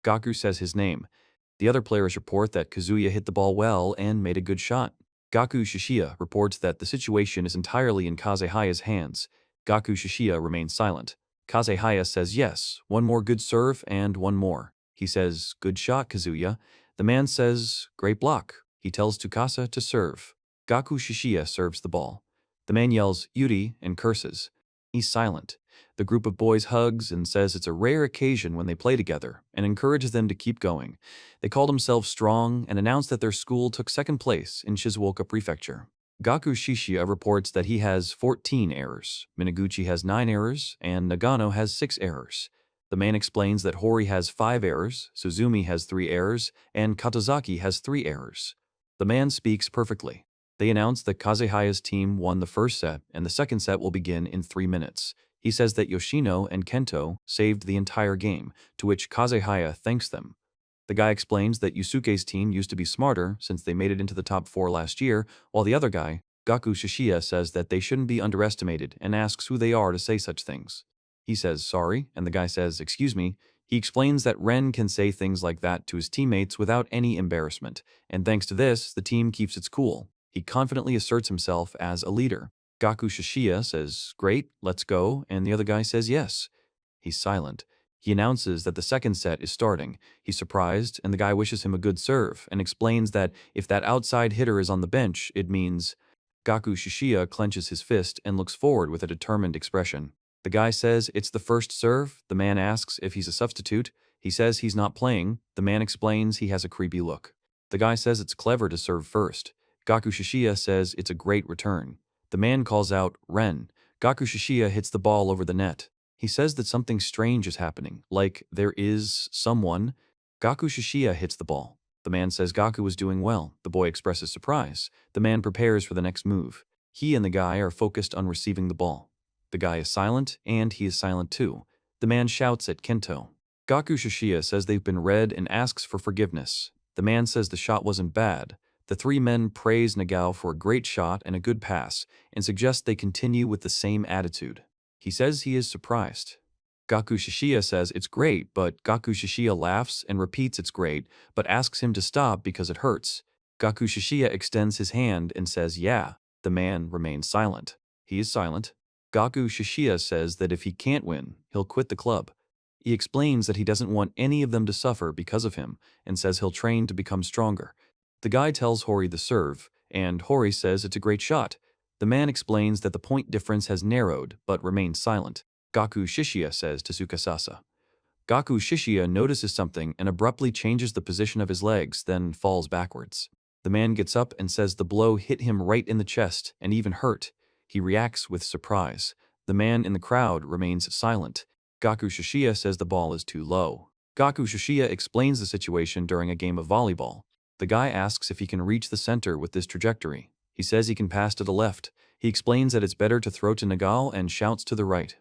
[SPEAKER 1] Gaku says his name. The other players report that Kazuya hit the ball well and made a good shot. Gaku Shishiya reports that the situation is entirely in Kazehaya's hands. Gaku Shishiya remains silent. Kazehaya says yes, one more good serve and one more. He says, "Good shot, Kazuya." The man says, "Great block." He tells Tsukasa to serve. Gaku Shishiya serves the ball. The man yells, "Yuri," and curses. He's silent. The group of boys hugs and says it's a rare occasion when they play together and encourages them to keep going. They call themselves strong and announce that their school took second place in Shizuoka Prefecture. Gaku Shishiya reports that he has 14 errors, Minaguchi has 9 errors, and Nagano has 6 errors. The man explains that Hori has 5 errors, Suzumi has 3 errors, and Katazaki has 3 errors. The man speaks perfectly. They announce that Kazehaya's team won the first set and the second set will begin in 3 minutes. He says that Yoshino and Kento saved the entire game, to which Kazehaya thanks them. The guy explains that Yusuke's team used to be smarter since they made it into the top 4 last year, while the other guy, Gaku Shishiya, says that they shouldn't be underestimated and asks who they are to say such things. He says sorry, and the guy says, "Excuse me." He explains that Ren can say things like that to his teammates without any embarrassment, and thanks to this, the team keeps its cool. He confidently asserts himself as a leader. Gaku Shishiya says, "Great, let's go," and the other guy says yes. He's silent. He announces that the second set is starting. He's surprised, and the guy wishes him a good serve, and explains that if that outside hitter is on the bench, it means... Gaku Shishiya clenches his fist and looks forward with a determined expression. The guy says it's the first serve. The man asks if he's a substitute. He says he's not playing. The man explains he has a creepy look. The guy says it's clever to serve first. Gaku Shishiya says it's a great return. The man calls out, "Ren." Gaku Shishiya hits the ball over the net. He says that something strange is happening, like there is someone. Gaku Shishiya hits the ball. The man says Gaku is doing well. The boy expresses surprise. The man prepares for the next move. He and the guy are focused on receiving the ball. The guy is silent, and he is silent too. The man shouts at Kento. Gaku Shishiya says they've been read and asks for forgiveness. The man says the shot wasn't bad. The 3 men praise Nagao for a great shot and a good pass, and suggest they continue with the same attitude. He says he is surprised. Gaku Shishiya says it's great, but Gaku Shishiya laughs and repeats it's great, but asks him to stop because it hurts. Gaku Shishiya extends his hand and says yeah. The man remains silent. He is silent. Gaku Shishiya says that if he can't win, he'll quit the club. He explains that he doesn't want any of them to suffer because of him, and says he'll train to become stronger. The guy tells Hori the serve, and Hori says it's a great shot. The man explains that the point difference has narrowed, but remains silent. Gaku Shishiya says to Tsukasa. Gaku Shishiya notices something and abruptly changes the position of his legs, then falls backwards. The man gets up and says the blow hit him right in the chest and even hurt. He reacts with surprise. The man in the crowd remains silent. Gaku Shishiya says the ball is too low. Gaku Shishiya explains the situation during a game of volleyball. The guy asks if he can reach the center with this trajectory. He says he can pass to the left. He explains that it's better to throw to Nagao and shouts to the right.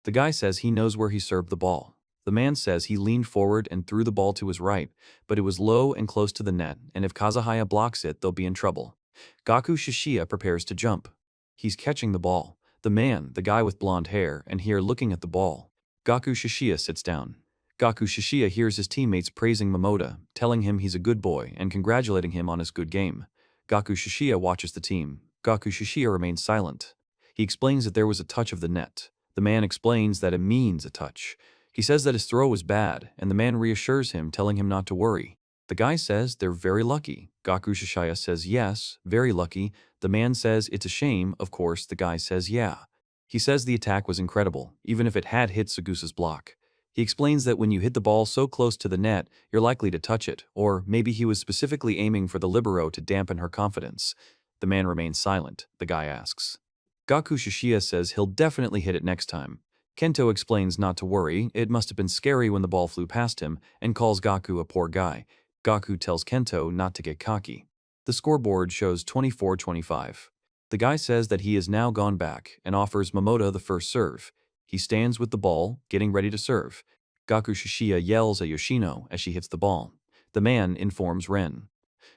[SPEAKER 1] The guy says he knows where he served the ball. The man says he leaned forward and threw the ball to his right, but it was low and close to the net, and if Kazuhaya blocks it, they'll be in trouble. Gaku Shishiya prepares to jump. He's catching the ball. The man, the guy with blonde hair, and here looking at the ball. Gaku Shishiya sits down. Gaku Shishiya hears his teammates praising Momota, telling him he's a good boy and congratulating him on his good game. Gaku Shishiya watches the team. Gaku Shishiya remains silent. He explains that there was a touch of the net. The man explains that it means a touch. He says that his throw was bad, and the man reassures him, telling him not to worry. The guy says they're very lucky. Gaku Shishiya says yes, very lucky. The man says it's a shame, of course. The guy says yeah. He says the attack was incredible, even if it had hit Sugusa's block. He explains that when you hit the ball so close to the net, you're likely to touch it, or maybe he was specifically aiming for the libero to dampen her confidence. The man remains silent. The guy asks. Gaku Shishiya says he'll definitely hit it next time. Kento explains not to worry, it must have been scary when the ball flew past him, and calls Gaku a poor guy. Gaku tells Kento not to get cocky. The scoreboard shows 24-25. The guy says that he has now gone back and offers Momota the first serve. He stands with the ball, getting ready to serve. Gaku Shishiya yells at Yoshino as she hits the ball. The man informs Ren.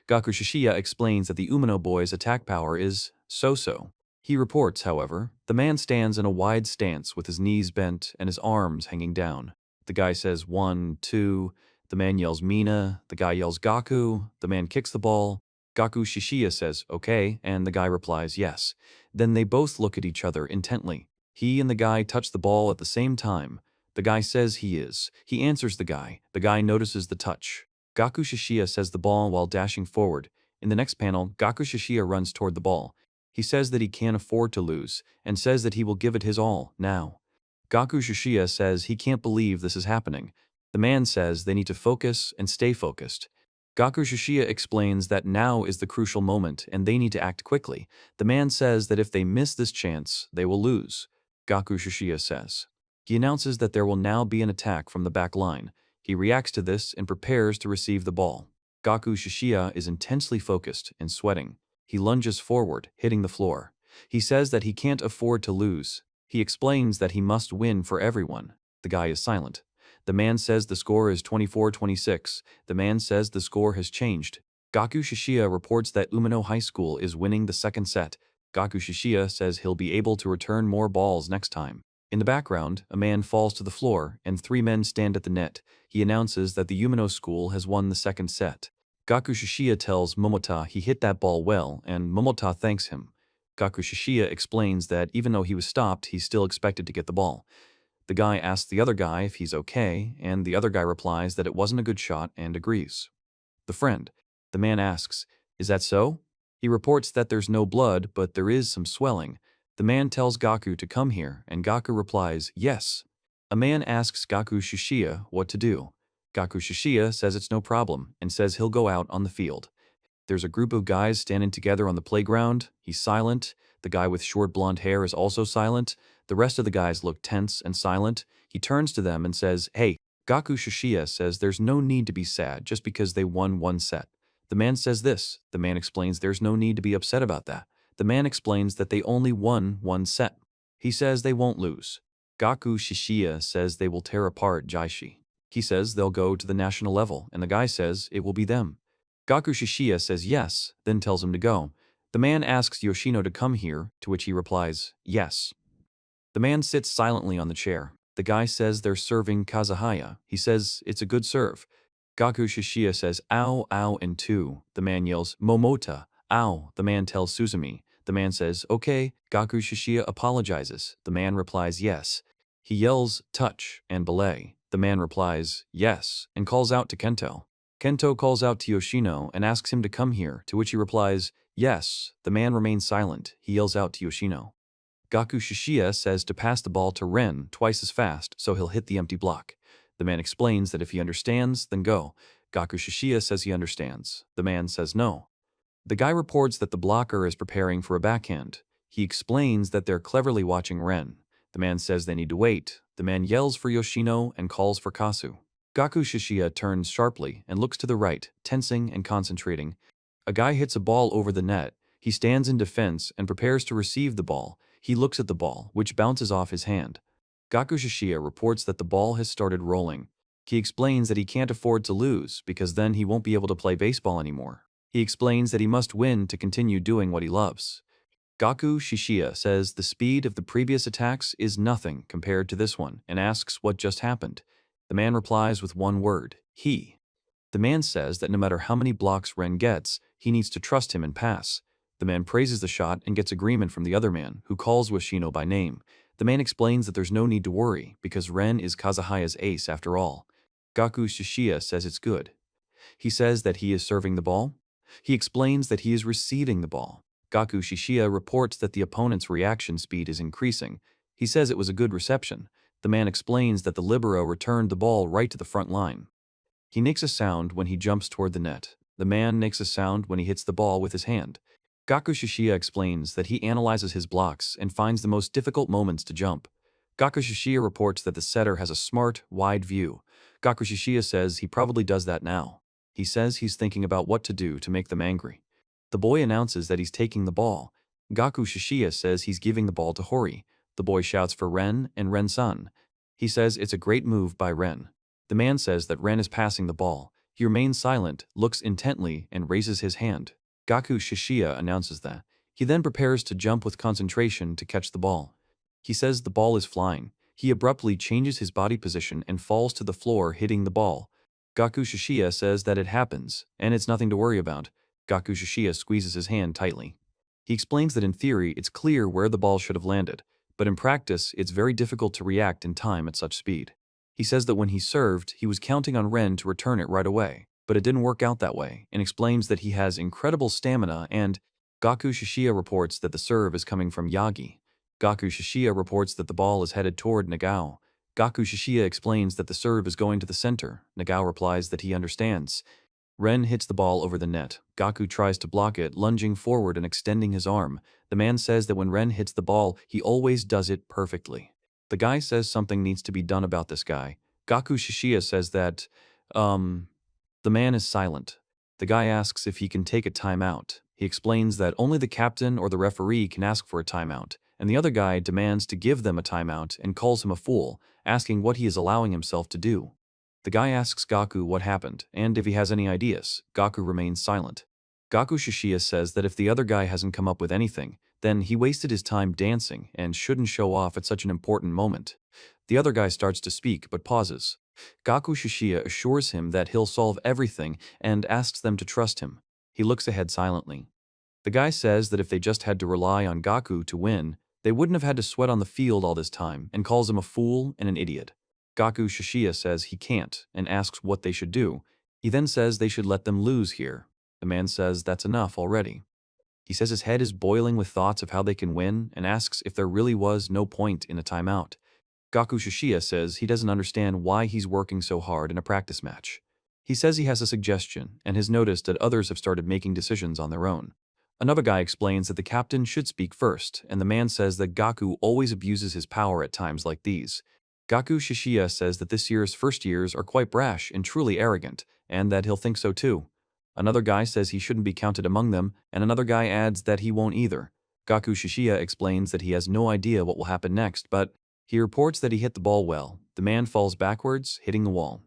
[SPEAKER 1] Gaku Shishiya explains that the Umino boy's attack power is so-so. He reports, however, the man stands in a wide stance with his knees bent and his arms hanging down. The guy says 1, 2. The man yells Mina. The guy yells Gaku. The man kicks the ball. Gaku Shishiya says okay, and the guy replies yes. Then they both look at each other intently. He and the guy touch the ball at the same time. The guy says he is. He answers the guy. The guy notices the touch. Gaku Shishiya says the ball while dashing forward. In the next panel, Gaku Shishiya runs toward the ball. He says that he can't afford to lose, and says that he will give it his all, now. Gaku Shishiya says he can't believe this is happening. The man says they need to focus and stay focused. Gaku Shishiya explains that now is the crucial moment and they need to act quickly. The man says that if they miss this chance, they will lose. Gaku Shishiya says. He announces that there will now be an attack from the back line. He reacts to this and prepares to receive the ball. Gaku Shishiya is intensely focused and sweating. He lunges forward, hitting the floor. He says that he can't afford to lose. He explains that he must win for everyone. The guy is silent. The man says the score is 24-26. The man says the score has changed. Gaku Shishiya reports that Umino High School is winning the second set. Gaku Shishiya says he'll be able to return more balls next time. In the background, a man falls to the floor and 3 men stand at the net. He announces that the Umino school has won the second set. Gaku Shishiya tells Momota he hit that ball well, and Momota thanks him. Gaku Shishiya explains that even though he was stopped, he still expected to get the ball. The guy asks the other guy if he's okay, and the other guy replies that it wasn't a good shot and agrees. The friend. The man asks, "Is that so?" He reports that there's no blood, but there is some swelling. The man tells Gaku to come here, and Gaku replies, yes. A man asks Gaku Shishiya what to do. Gaku Shishiya says it's no problem, and says he'll go out on the field. There's a group of guys standing together on the playground. He's silent. The guy with short blonde hair is also silent. The rest of the guys look tense and silent. He turns to them and says, "Hey." Gaku Shishiya says there's no need to be sad just because they won one set. The man says this. The man explains there's no need to be upset about that. The man explains that they only won one set. He says they won't lose. Gaku Shishiya says they will tear apart Jaishi. He says they'll go to the national level, and the guy says it will be them. Gaku Shishiya says yes, then tells him to go. The man asks Yoshino to come here, to which he replies, yes. The man sits silently on the chair. The guy says they're serving Kazuhaya. He says it's a good serve. Gaku Shishiya says, ow, ow, and 2. The man yells, Momota, ow. The man tells Suzumi. The man says, okay. Gaku Shishiya apologizes. The man replies, yes. He yells, touch, and belay. The man replies, yes, and calls out to Kento. Kento calls out to Yoshino and asks him to come here, to which he replies, yes. The man remains silent. He yells out to Yoshino. Gaku Shishiya says to pass the ball to Ren twice as fast so he'll hit the empty block. The man explains that if he understands, then go. Gaku Shishiya says he understands. The man says no. The guy reports that the blocker is preparing for a backhand. He explains that they're cleverly watching Ren. The man says they need to wait. The man yells for Yoshino and calls for Kasu. Gaku Shishiya turns sharply and looks to the right, tensing and concentrating. A guy hits a ball over the net. He stands in defense and prepares to receive the ball. He looks at the ball, which bounces off his hand. Gaku Shishiya reports that the ball has started rolling. He explains that he can't afford to lose because then he won't be able to play baseball anymore. He explains that he must win to continue doing what he loves. Gaku Shishiya says the speed of the previous attacks is nothing compared to this one and asks what just happened. The man replies with one word, he. The man says that no matter how many blocks Ren gets, he needs to trust him and pass. The man praises the shot and gets agreement from the other man, who calls Washino by name. The man explains that there's no need to worry, because Ren is Kazuhaya's ace after all. Gaku Shishiya says it's good. He says that he is serving the ball. He explains that he is receiving the ball. Gaku Shishiya reports that the opponent's reaction speed is increasing. He says it was a good reception. The man explains that the libero returned the ball right to the front line. He makes a sound when he jumps toward the net. The man makes a sound when he hits the ball with his hand. Gaku Shishiya explains that he analyzes his blocks and finds the most difficult moments to jump. Gaku Shishiya reports that the setter has a smart, wide view. Gaku Shishiya says he probably does that now. He says he's thinking about what to do to make them angry. The boy announces that he's taking the ball. Gaku Shishiya says he's giving the ball to Hori. The boy shouts for Ren and Ren-san. He says it's a great move by Ren. The man says that Ren is passing the ball. He remains silent, looks intently, and raises his hand. Gaku Shishiya announces that. He then prepares to jump with concentration to catch the ball. He says the ball is flying. He abruptly changes his body position and falls to the floor, hitting the ball. Gaku Shishiya says that it happens, and it's nothing to worry about. Gaku Shishiya squeezes his hand tightly. He explains that in theory it's clear where the ball should have landed, but in practice it's very difficult to react in time at such speed. He says that when he served, he was counting on Ren to return it right away, but it didn't work out that way, and explains that he has incredible stamina and Gaku Shishiya reports that the serve is coming from Yagi. Gaku Shishiya reports that the ball is headed toward Nagao. Gaku Shishiya explains that the serve is going to the center. Nagao replies that he understands. Ren hits the ball over the net. Gaku tries to block it, lunging forward and extending his arm. The man says that when Ren hits the ball, he always does it perfectly. The guy says something needs to be done about this guy. Gaku Shishiya says that, the man is silent. The guy asks if he can take a timeout. He explains that only the captain or the referee can ask for a timeout, and the other guy demands to give them a timeout and calls him a fool, asking what he is allowing himself to do. The guy asks Gaku what happened, and if he has any ideas. Gaku remains silent. Gaku Shishiya says that if the other guy hasn't come up with anything, then he wasted his time dancing and shouldn't show off at such an important moment. The other guy starts to speak but pauses. Gaku Shishiya assures him that he'll solve everything and asks them to trust him. He looks ahead silently. The guy says that if they just had to rely on Gaku to win, they wouldn't have had to sweat on the field all this time and calls him a fool and an idiot. Gaku Shishiya says he can't and asks what they should do. He then says they should let them lose here. The man says that's enough already. He says his head is boiling with thoughts of how they can win and asks if there really was no point in a timeout. Gaku Shishiya says he doesn't understand why he's working so hard in a practice match. He says he has a suggestion and has noticed that others have started making decisions on their own. Another guy explains that the captain should speak first, and the man says that Gaku always abuses his power at times like these. Gaku Shishiya says that this year's first years are quite brash and truly arrogant, and that he'll think so too. Another guy says he shouldn't be counted among them, and another guy adds that he won't either. Gaku Shishiya explains that he has no idea what will happen next, but he reports that he hit the ball well. The man falls backwards, hitting the wall.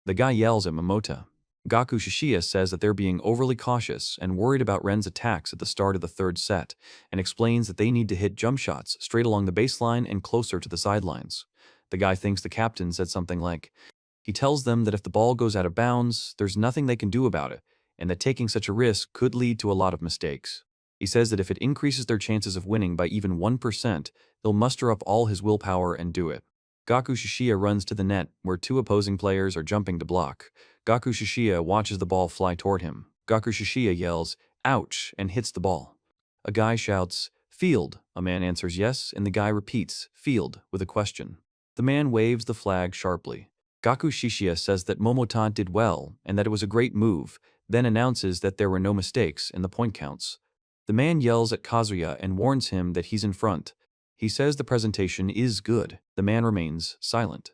[SPEAKER 1] The guy yells at Momota. Gaku Shishiya says that they're being overly cautious and worried about Ren's attacks at the start of the third set, and explains that they need to hit jump shots straight along the baseline and closer to the sidelines. The guy thinks the captain said something like, he tells them that if the ball goes out of bounds, there's nothing they can do about it, and that taking such a risk could lead to a lot of mistakes. He says that if it increases their chances of winning by even 1%, he'll muster up all his willpower and do it. Gaku Shishiya runs to the net, where two opposing players are jumping to block. Gaku Shishiya watches the ball fly toward him. Gaku Shishiya yells, ouch, and hits the ball. A guy shouts, field. A man answers yes, and the guy repeats, field, with a question. The man waves the flag sharply. Gaku Shishiya says that Momota did well, and that it was a great move, then announces that there were no mistakes and the point counts. The man yells at Kazuya and warns him that he's in front. He says the presentation is good. The man remains silent.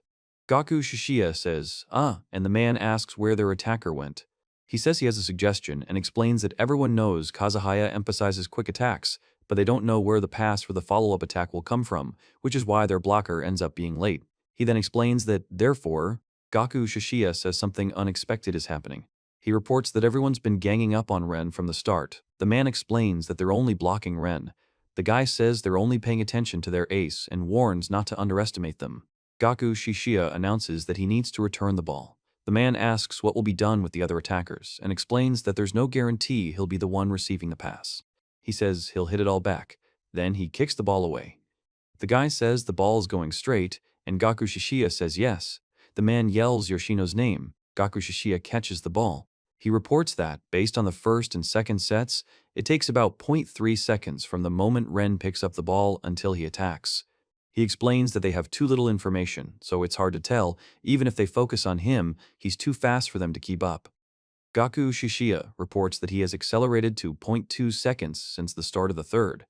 [SPEAKER 1] Gaku Shishiya says, and the man asks where their attacker went. He says he has a suggestion and explains that everyone knows Kazuhaya emphasizes quick attacks, but they don't know where the pass for the follow-up attack will come from, which is why their blocker ends up being late. He then explains that, therefore, Gaku Shishiya says something unexpected is happening. He reports that everyone's been ganging up on Ren from the start. The man explains that they're only blocking Ren. The guy says they're only paying attention to their ace and warns not to underestimate them. Gaku Shishiya announces that he needs to return the ball. The man asks what will be done with the other attackers and explains that there's no guarantee he'll be the one receiving the pass. He says he'll hit it all back. Then he kicks the ball away. The guy says the ball is going straight, and Gaku Shishiya says yes. The man yells Yoshino's name. Gaku Shishiya catches the ball. He reports that, based on the first and second sets, it takes about 0.3 seconds from the moment Ren picks up the ball until he attacks. He explains that they have too little information, so it's hard to tell. Even if they focus on him, he's too fast for them to keep up. Gaku Shishiya reports that he has accelerated to 0.2 seconds since the start of the third.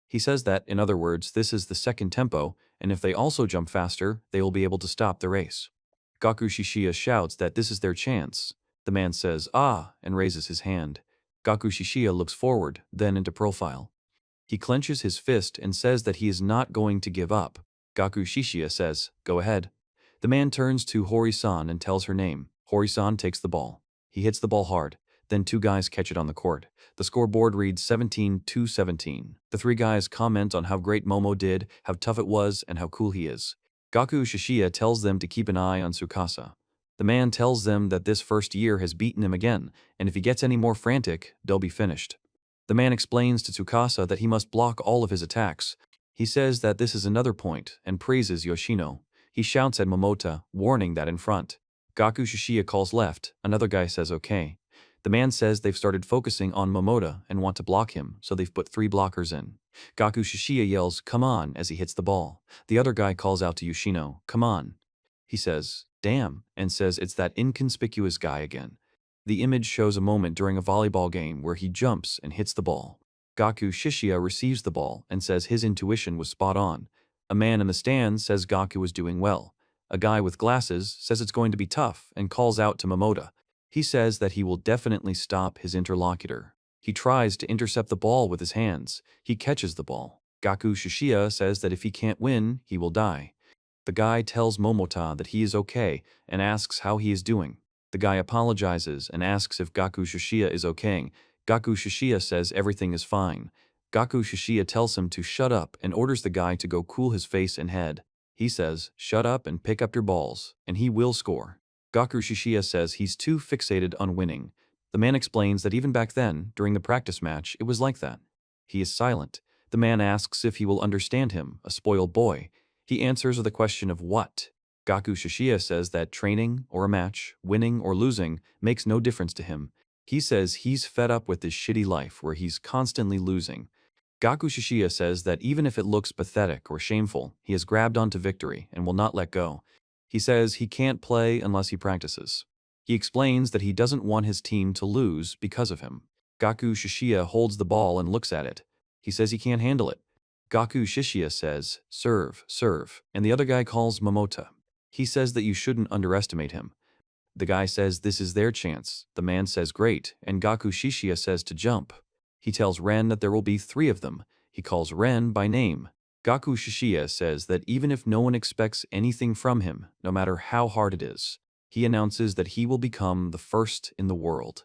[SPEAKER 1] He says that, in other words, this is the second tempo, and if they also jump faster, they will be able to stop the race. Gaku Shishiya shouts that this is their chance. The man says, "Ah," and raises his hand. Gaku Shishiya looks forward, then into profile. He clenches his fist and says that he is not going to give up. Gaku Shishiya says, "Go ahead." The man turns to Hori-san and tells her name. Hori-san takes the ball. He hits the ball hard. Then two guys catch it on the court. The scoreboard reads 17-17. The three guys comment on how great Momo did, how tough it was, and how cool he is. Gaku Shishiya tells them to keep an eye on Tsukasa. The man tells them that this first year has beaten him again, and if he gets any more frantic, they'll be finished. The man explains to Tsukasa that he must block all of his attacks. He says that this is another point, and praises Yoshino. He shouts at Momota, warning that in front. Gaku Shishiya calls left, another guy says okay. The man says they've started focusing on Momota and want to block him, so they've put 3 blockers in. Gaku Shishiya yells, "Come on," as he hits the ball. The other guy calls out to Yoshino, "Come on." He says, "Damn," and says it's that inconspicuous guy again. The image shows a moment during a volleyball game where he jumps and hits the ball. Gaku Shishiya receives the ball and says his intuition was spot on. A man in the stands says Gaku was doing well. A guy with glasses says it's going to be tough and calls out to Momota. He says that he will definitely stop his interlocutor. He tries to intercept the ball with his hands. He catches the ball. Gaku Shishiya says that if he can't win, he will die. The guy tells Momota that he is okay and asks how he is doing. The guy apologizes and asks if Gaku Shishiya is okay. Gaku Shishiya says everything is fine. Gaku Shishiya tells him to shut up and orders the guy to go cool his face and head. He says, "Shut up and pick up your balls," and he will score. Gaku Shishiya says he's too fixated on winning. The man explains that even back then, during the practice match, it was like that. He is silent. The man asks if he will understand him, a spoiled boy. He answers with a question of what. Gaku Shishiya says that training or a match, winning or losing, makes no difference to him. He says he's fed up with this shitty life where he's constantly losing. Gaku Shishiya says that even if it looks pathetic or shameful, he has grabbed onto victory and will not let go. He says he can't play unless he practices. He explains that he doesn't want his team to lose because of him. Gaku Shishiya holds the ball and looks at it. He says he can't handle it. Gaku Shishiya says, "Serve, serve," and the other guy calls Momota. He says that you shouldn't underestimate him. The guy says this is their chance. The man says great, and Gaku Shishiya says to jump. He tells Ren that there will be 3 of them. He calls Ren by name. Gaku Shishiya says that even if no one expects anything from him, no matter how hard it is, he announces that he will become the first in the world.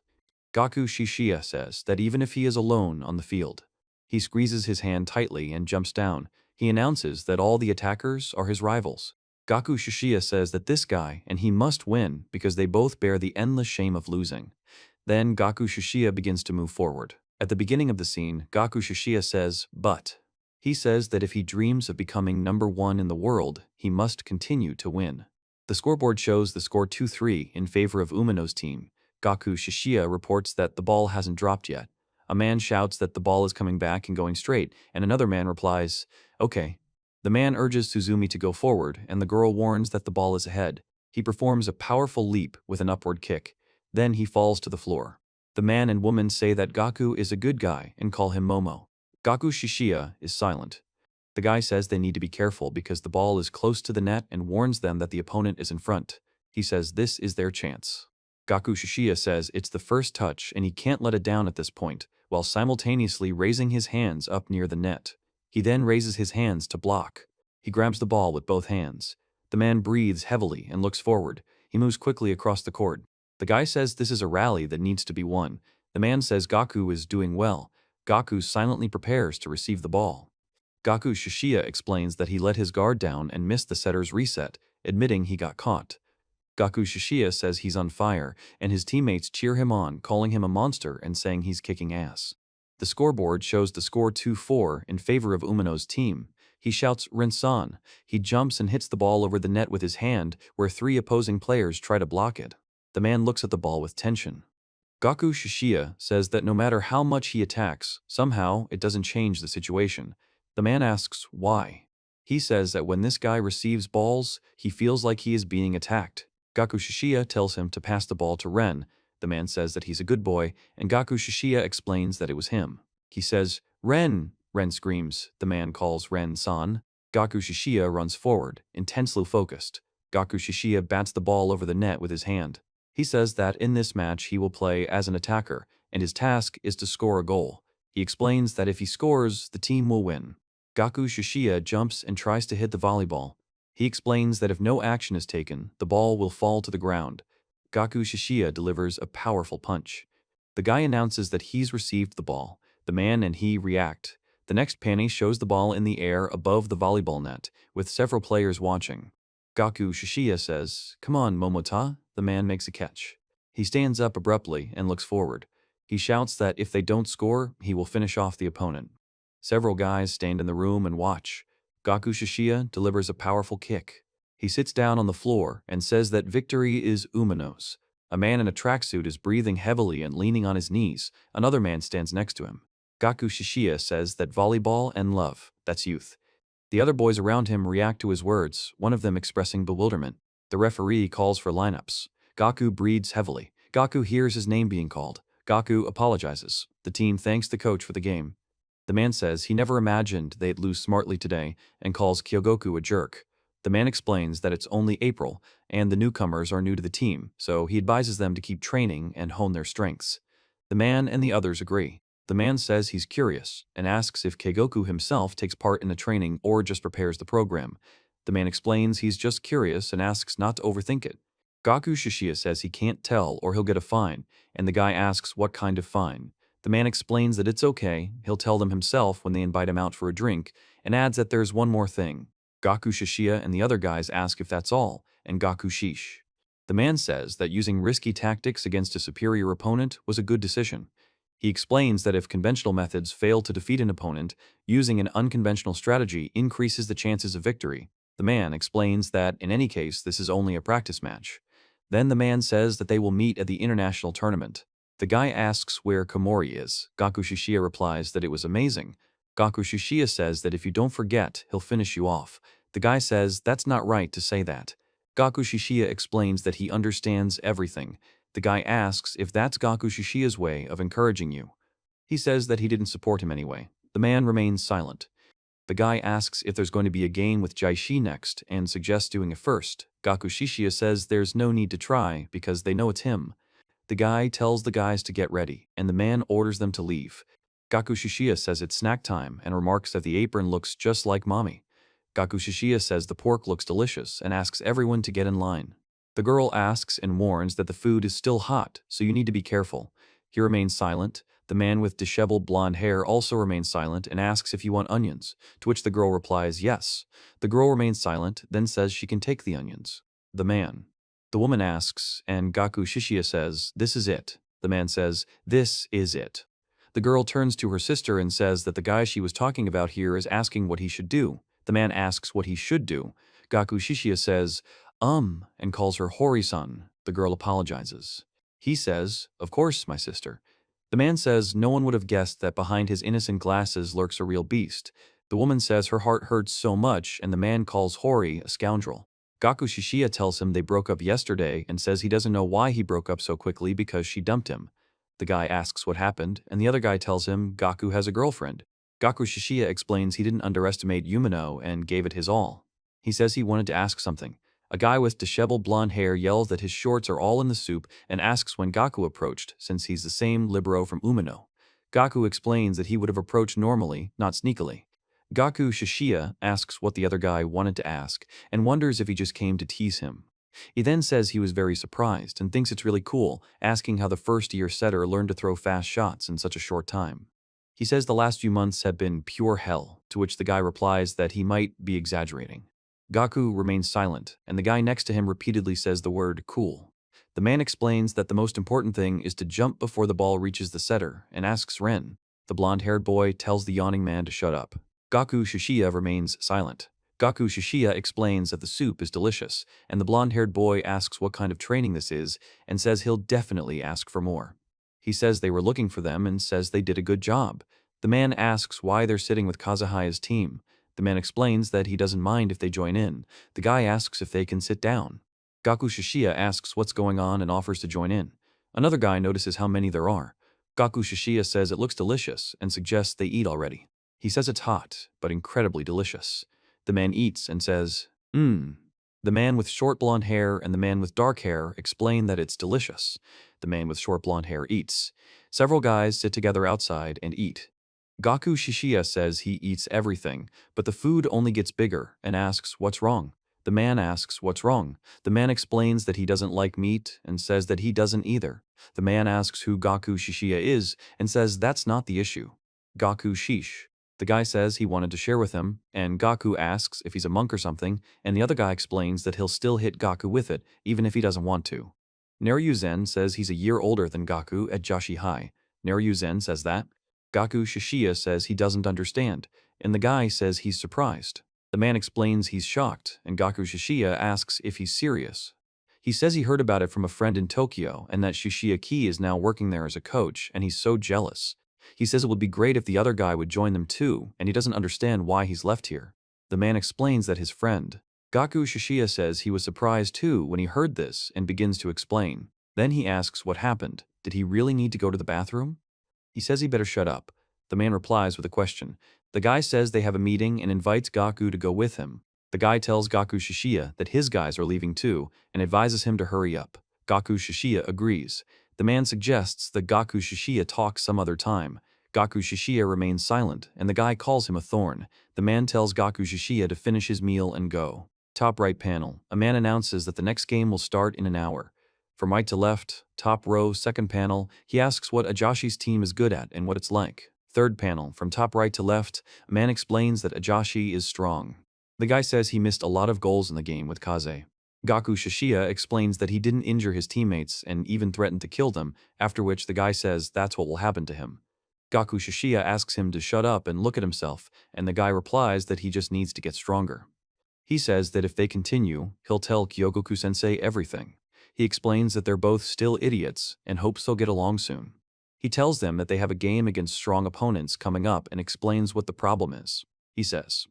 [SPEAKER 1] Gaku Shishiya says that even if he is alone on the field, he squeezes his hand tightly and jumps down. He announces that all the attackers are his rivals. Gaku Shishiya says that this guy and he must win because they both bear the endless shame of losing. Then Gaku Shishiya begins to move forward. At the beginning of the scene, Gaku Shishiya says, "But." He says that if he dreams of becoming number 1 in the world, he must continue to win. The scoreboard shows the score 2-3 in favor of Umino's team. Gaku Shishiya reports that the ball hasn't dropped yet. A man shouts that the ball is coming back and going straight, and another man replies, "Okay." The man urges Suzumi to go forward, and the girl warns that the ball is ahead. He performs a powerful leap with an upward kick. Then he falls to the floor. The man and woman say that Gaku is a good guy and call him Momo. Gaku Shishiya is silent. The guy says they need to be careful because the ball is close to the net and warns them that the opponent is in front. He says this is their chance. Gaku Shishiya says it's the first touch and he can't let it down at this point. while simultaneously raising his hands up near the net. He then raises his hands to block. He grabs the ball with both hands. The man breathes heavily and looks forward. He moves quickly across the court. The guy says this is a rally that needs to be won. The man says Gaku is doing well. Gaku silently prepares to receive the ball. Gaku Shishiya explains that he let his guard down and missed the setter's reset, admitting he got caught. Gaku Shishiya says he's on fire, and his teammates cheer him on, calling him a monster and saying he's kicking ass. The scoreboard shows the score 2-4 in favor of Umino's team. He shouts Rinsan. He jumps and hits the ball over the net with his hand, where 3 opposing players try to block it. The man looks at the ball with tension. Gaku Shishiya says that no matter how much he attacks, somehow it doesn't change the situation. The man asks why. He says that when this guy receives balls, he feels like he is being attacked. Gaku Shishiya tells him to pass the ball to Ren. The man says that he's a good boy, and Gaku Shishiya explains that it was him. He says, Ren! Ren screams. The man calls Ren-san. Gaku Shishiya runs forward, intensely focused. Gaku Shishiya bats the ball over the net with his hand. He says that in this match he will play as an attacker, and his task is to score a goal. He explains that if he scores, the team will win. Gaku Shishiya jumps and tries to hit the volleyball. He explains that if no action is taken, the ball will fall to the ground. Gaku Shishiya delivers a powerful punch. The guy announces that he's received the ball. The man and he react. The next panel shows the ball in the air above the volleyball net, with several players watching. Gaku Shishiya says, "Come on, Momota." The man makes a catch. He stands up abruptly and looks forward. He shouts that if they don't score, he will finish off the opponent. Several guys stand in the room and watch. Gaku Shishiya delivers a powerful kick. He sits down on the floor and says that victory is Umino's. A man in a tracksuit is breathing heavily and leaning on his knees. Another man stands next to him. Gaku Shishiya says that volleyball and love, that's youth. The other boys around him react to his words, one of them expressing bewilderment. The referee calls for lineups. Gaku breathes heavily. Gaku hears his name being called. Gaku apologizes. The team thanks the coach for the game. The man says he never imagined they'd lose smartly today and calls Kyogoku a jerk. The man explains that it's only April and the newcomers are new to the team, so he advises them to keep training and hone their strengths. The man and the others agree. The man says he's curious and asks if Kyogoku himself takes part in the training or just prepares the program. The man explains he's just curious and asks not to overthink it. Gaku Shishiya says he can't tell or he'll get a fine, and the guy asks what kind of fine. The man explains that it's okay, he'll tell them himself when they invite him out for a drink, and adds that there's one more thing. Gaku Shishiya and the other guys ask if that's all, and Gaku Shish. The man says that using risky tactics against a superior opponent was a good decision. He explains that if conventional methods fail to defeat an opponent, using an unconventional strategy increases the chances of victory. The man explains that, in any case, this is only a practice match. Then the man says that they will meet at the international tournament. The guy asks where Komori is. Gaku Shishiya replies that it was amazing. Gaku Shishiya says that if you don't forget, he'll finish you off. The guy says that's not right to say that. Gaku Shishiya explains that he understands everything. The guy asks if that's Gaku Shishiya's way of encouraging you. He says that he didn't support him anyway. The man remains silent. The guy asks if there's going to be a game with Jaishi next and suggests doing it first. Gaku Shishiya says there's no need to try because they know it's him. The guy tells the guys to get ready, and the man orders them to leave. Gaku Shishiya says it's snack time and remarks that the apron looks just like mommy. Gaku Shishiya says the pork looks delicious and asks everyone to get in line. The girl asks and warns that the food is still hot, so you need to be careful. He remains silent. The man with disheveled blonde hair also remains silent and asks if you want onions, to which the girl replies yes. The girl remains silent, then says she can take the onions. The man. The woman asks, and Gaku Shishiya says, "This is it." The man says, "This is it." The girl turns to her sister and says that the guy she was talking about here is asking what he should do. The man asks what he should do. Gaku Shishiya says, and calls her Hori-san. The girl apologizes. He says, "Of course, my sister." The man says no one would have guessed that behind his innocent glasses lurks a real beast. The woman says her heart hurts so much, and the man calls Hori a scoundrel. Gaku Shishiya tells him they broke up yesterday and says he doesn't know why he broke up so quickly because she dumped him. The guy asks what happened, and the other guy tells him Gaku has a girlfriend. Gaku Shishiya explains he didn't underestimate Umino and gave it his all. He says he wanted to ask something. A guy with disheveled blonde hair yells that his shorts are all in the soup and asks when Gaku approached, since he's the same libero from Umino. Gaku explains that he would have approached normally, not sneakily. Gaku Shishiya asks what the other guy wanted to ask and wonders if he just came to tease him. He then says he was very surprised and thinks it's really cool, asking how the first-year setter learned to throw fast shots in such a short time. He says the last few months have been pure hell, to which the guy replies that he might be exaggerating. Gaku remains silent, and the guy next to him repeatedly says the word cool. The man explains that the most important thing is to jump before the ball reaches the setter and asks Ren. The blonde-haired boy tells the yawning man to shut up. Gaku Shishiya remains silent. Gaku Shishiya explains that the soup is delicious, and the blonde-haired boy asks what kind of training this is and says he'll definitely ask for more. He says they were looking for them and says they did a good job. The man asks why they're sitting with Kazuhaya's team. The man explains that he doesn't mind if they join in. The guy asks if they can sit down. Gaku Shishiya asks what's going on and offers to join in. Another guy notices how many there are. Gaku Shishiya says it looks delicious and suggests they eat already. He says it's hot, but incredibly delicious. The man eats and says, mmm. The man with short blonde hair and the man with dark hair explain that it's delicious. The man with short blonde hair eats. Several guys sit together outside and eat. Gaku Shishiya says he eats everything, but the food only gets bigger and asks what's wrong. The man asks what's wrong. The man explains that he doesn't like meat and says that he doesn't either. The man asks who Gaku Shishiya is and says that's not the issue. Gaku Shish. The guy says he wanted to share with him, and Gaku asks if he's a monk or something, and the other guy explains that he'll still hit Gaku with it, even if he doesn't want to. Naryuzen says he's a year older than Gaku at Joshi High. Naryuzen says that. Gaku Shishiya says he doesn't understand, and the guy says he's surprised. The man explains he's shocked, and Gaku Shishiya asks if he's serious. He says he heard about it from a friend in Tokyo, and that Shishiya Ki is now working there as a coach, and he's so jealous. He says it would be great if the other guy would join them too, and he doesn't understand why he's left here. The man explains that his friend. Gaku Shishiya says he was surprised too when he heard this and begins to explain. Then he asks what happened. Did he really need to go to the bathroom? He says he better shut up. The man replies with a question. The guy says they have a meeting and invites Gaku to go with him. The guy tells Gaku Shishiya that his guys are leaving too and advises him to hurry up. Gaku Shishiya agrees. The man suggests that Gaku Shishiya talk some other time. Gaku Shishiya remains silent, and the guy calls him a thorn. The man tells Gaku Shishiya to finish his meal and go. Top right panel. A man announces that the next game will start in an hour. From right to left, top row, second panel, he asks what Ajashi's team is good at and what it's like. Third panel, from top right to left, a man explains that Ajashi is strong. The guy says he missed a lot of goals in the game with Kaze. Gaku Shishiya explains that he didn't injure his teammates and even threatened to kill them, after which the guy says that's what will happen to him. Gaku Shishiya asks him to shut up and look at himself, and the guy replies that he just needs to get stronger. He says that if they continue, he'll tell Kyogoku-sensei everything. He explains that they're both still idiots and hopes they'll get along soon. He tells them that they have a game against strong opponents coming up and explains what the problem is. He says.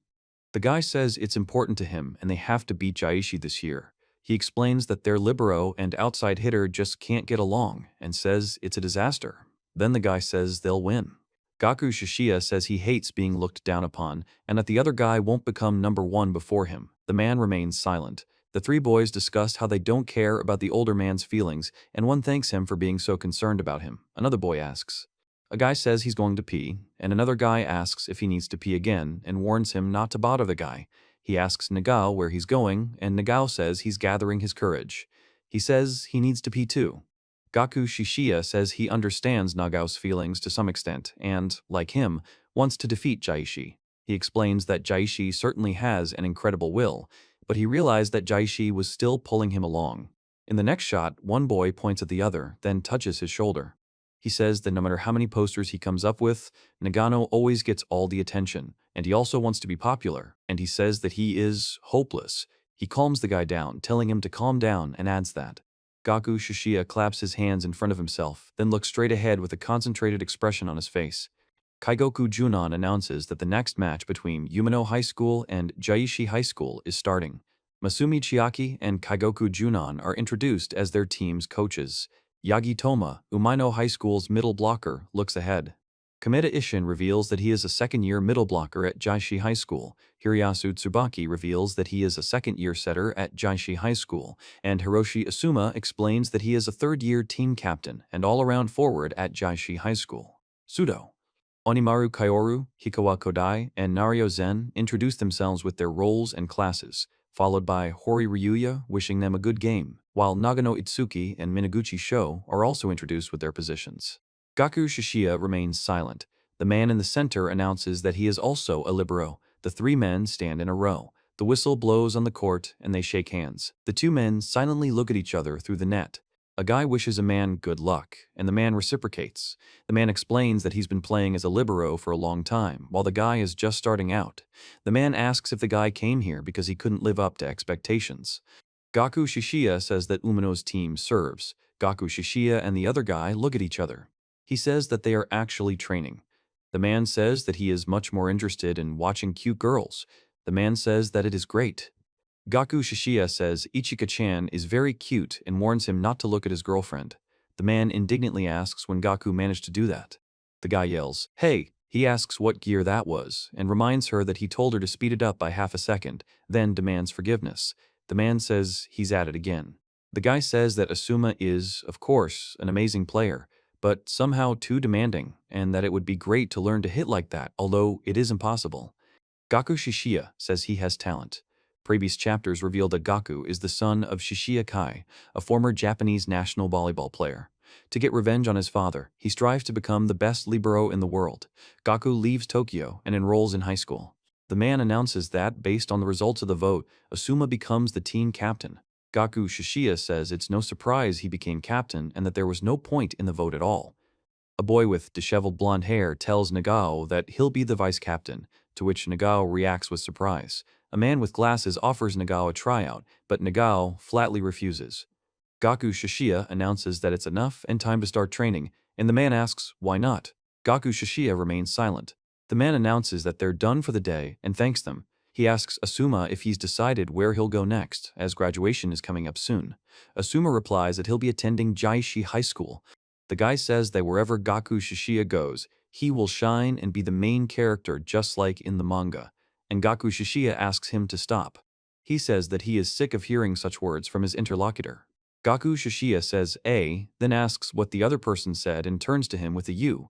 [SPEAKER 1] The guy says it's important to him and they have to beat Jaishi this year. He explains that their libero and outside hitter just can't get along and says it's a disaster. Then the guy says they'll win. Gaku Shishiya says he hates being looked down upon and that the other guy won't become number one before him. The man remains silent. The three boys discussed how they don't care about the older man's feelings, and one thanks him for being so concerned about him. Another boy asks. A guy says he's going to pee, and another guy asks if he needs to pee again and warns him not to bother the guy. He asks Nagao where he's going, and Nagao says he's gathering his courage. He says he needs to pee too. Gaku Shishiya says he understands Nagao's feelings to some extent and, like him, wants to defeat Jaishi. He explains that Jaishi certainly has an incredible will, but he realized that Jaishi was still pulling him along. In the next shot, one boy points at the other, then touches his shoulder. He says that no matter how many posters he comes up with, Nagano always gets all the attention, and he also wants to be popular, and he says that he is hopeless. He calms the guy down, telling him to calm down, and adds that. Gaku Shishiya claps his hands in front of himself, then looks straight ahead with a concentrated expression on his face. Kaigoku Junon announces that the next match between Umino High School and Jaishi High School is starting. Masumi Chiaki and Kaigoku Junon are introduced as their team's coaches. Yagi Toma, Umino High School's middle blocker, looks ahead. Kameda Ishin reveals that he is a second-year middle blocker at Jaishi High School. Hirayasu Tsubaki reveals that he is a second-year setter at Jaishi High School. And Hiroshi Asuma explains that he is a third-year team captain and all-around forward at Jaishi High School. Sudo. Onimaru Kaoru, Hikawa Kodai, and Nario Zen introduce themselves with their roles and classes, followed by Hori Ryuya wishing them a good game, while Nagano Itsuki and Minaguchi Sho are also introduced with their positions. Gaku Shishiya remains silent. The man in the center announces that he is also a libero. The three men stand in a row. The whistle blows on the court and they shake hands. The two men silently look at each other through the net. A guy wishes a man good luck, and the man reciprocates. The man explains that he's been playing as a libero for a long time, while the guy is just starting out. The man asks if the guy came here because he couldn't live up to expectations. Gaku Shishiya says that Umino's team serves. Gaku Shishiya and the other guy look at each other. He says that they are actually training. The man says that he is much more interested in watching cute girls. The man says that it is great. Gaku Shishiya says Ichika-chan is very cute and warns him not to look at his girlfriend. The man indignantly asks when Gaku managed to do that. The guy yells, "Hey!" He asks what gear that was and reminds her that he told her to speed it up by half a second, then demands forgiveness. The man says he's at it again. The guy says that Asuma is, of course, an amazing player, but somehow too demanding, and that it would be great to learn to hit like that, although it is impossible. Gaku Shishiya says he has talent. Previous chapters reveal that Gaku is the son of Shishiya Kai, a former Japanese national volleyball player. To get revenge on his father, he strives to become the best libero in the world. Gaku leaves Tokyo and enrolls in high school. The man announces that, based on the results of the vote, Asuma becomes the team captain. Gaku Shishiya says it's no surprise he became captain and that there was no point in the vote at all. A boy with disheveled blonde hair tells Nagao that he'll be the vice captain, to which Nagao reacts with surprise. A man with glasses offers Nagao a tryout, but Nagao flatly refuses. Gaku Shishiya announces that it's enough and time to start training, and the man asks why not. Gaku Shishiya remains silent. The man announces that they're done for the day and thanks them. He asks Asuma if he's decided where he'll go next, as graduation is coming up soon. Asuma replies that he'll be attending Jaishi High School. The guy says that wherever Gaku Shishiya goes, he will shine and be the main character just like in the manga, and Gaku Shishiya asks him to stop. He says that he is sick of hearing such words from his interlocutor. Gaku Shishiya says A, then asks what the other person said and turns to him with a U.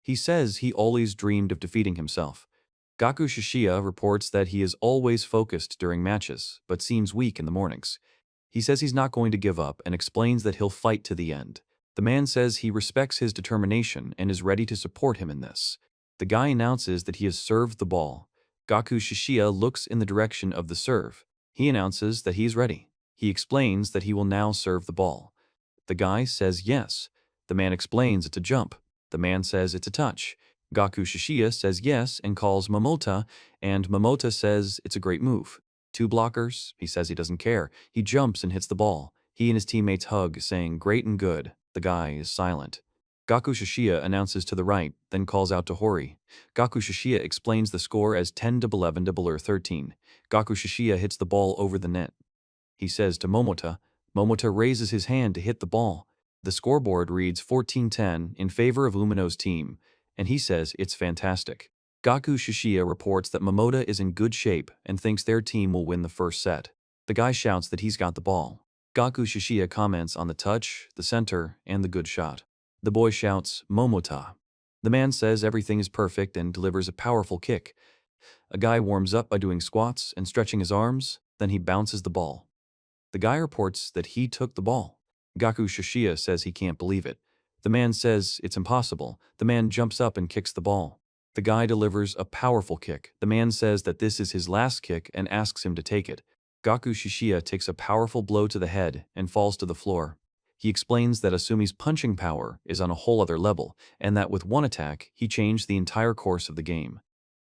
[SPEAKER 1] He says he always dreamed of defeating himself. Gaku Shishiya reports that he is always focused during matches, but seems weak in the mornings. He says he's not going to give up and explains that he'll fight to the end. The man says he respects his determination and is ready to support him in this. The guy announces that he has served the ball. Gaku Shishiya looks in the direction of the serve. He announces that he is ready. He explains that he will now serve the ball. The guy says yes. The man explains it's a jump. The man says it's a touch. Gaku Shishiya says yes and calls Momota, and Momota says it's a great move. Two blockers, he says he doesn't care. He jumps and hits the ball. He and his teammates hug, saying great and good. The guy is silent. Gaku Shishiya announces to the right, then calls out to Hori. Gaku Shishiya explains the score as 10-11 to Blur 13. Gaku Shishiya hits the ball over the net. He says to Momota. Momota raises his hand to hit the ball. The scoreboard reads 14-10 in favor of Umino's team, and he says it's fantastic. Gaku Shishiya reports that Momota is in good shape and thinks their team will win the first set. The guy shouts that he's got the ball. Gaku Shishiya comments on the touch, the center, and the good shot. The boy shouts, Momota. The man says everything is perfect and delivers a powerful kick. A guy warms up by doing squats and stretching his arms, then he bounces the ball. The guy reports that he took the ball. Gaku Shishiya says he can't believe it. The man says it's impossible. The man jumps up and kicks the ball. The guy delivers a powerful kick. The man says that this is his last kick and asks him to take it. Gaku Shishiya takes a powerful blow to the head and falls to the floor. He explains that Asumi's punching power is on a whole other level, and that with one attack, he changed the entire course of the game.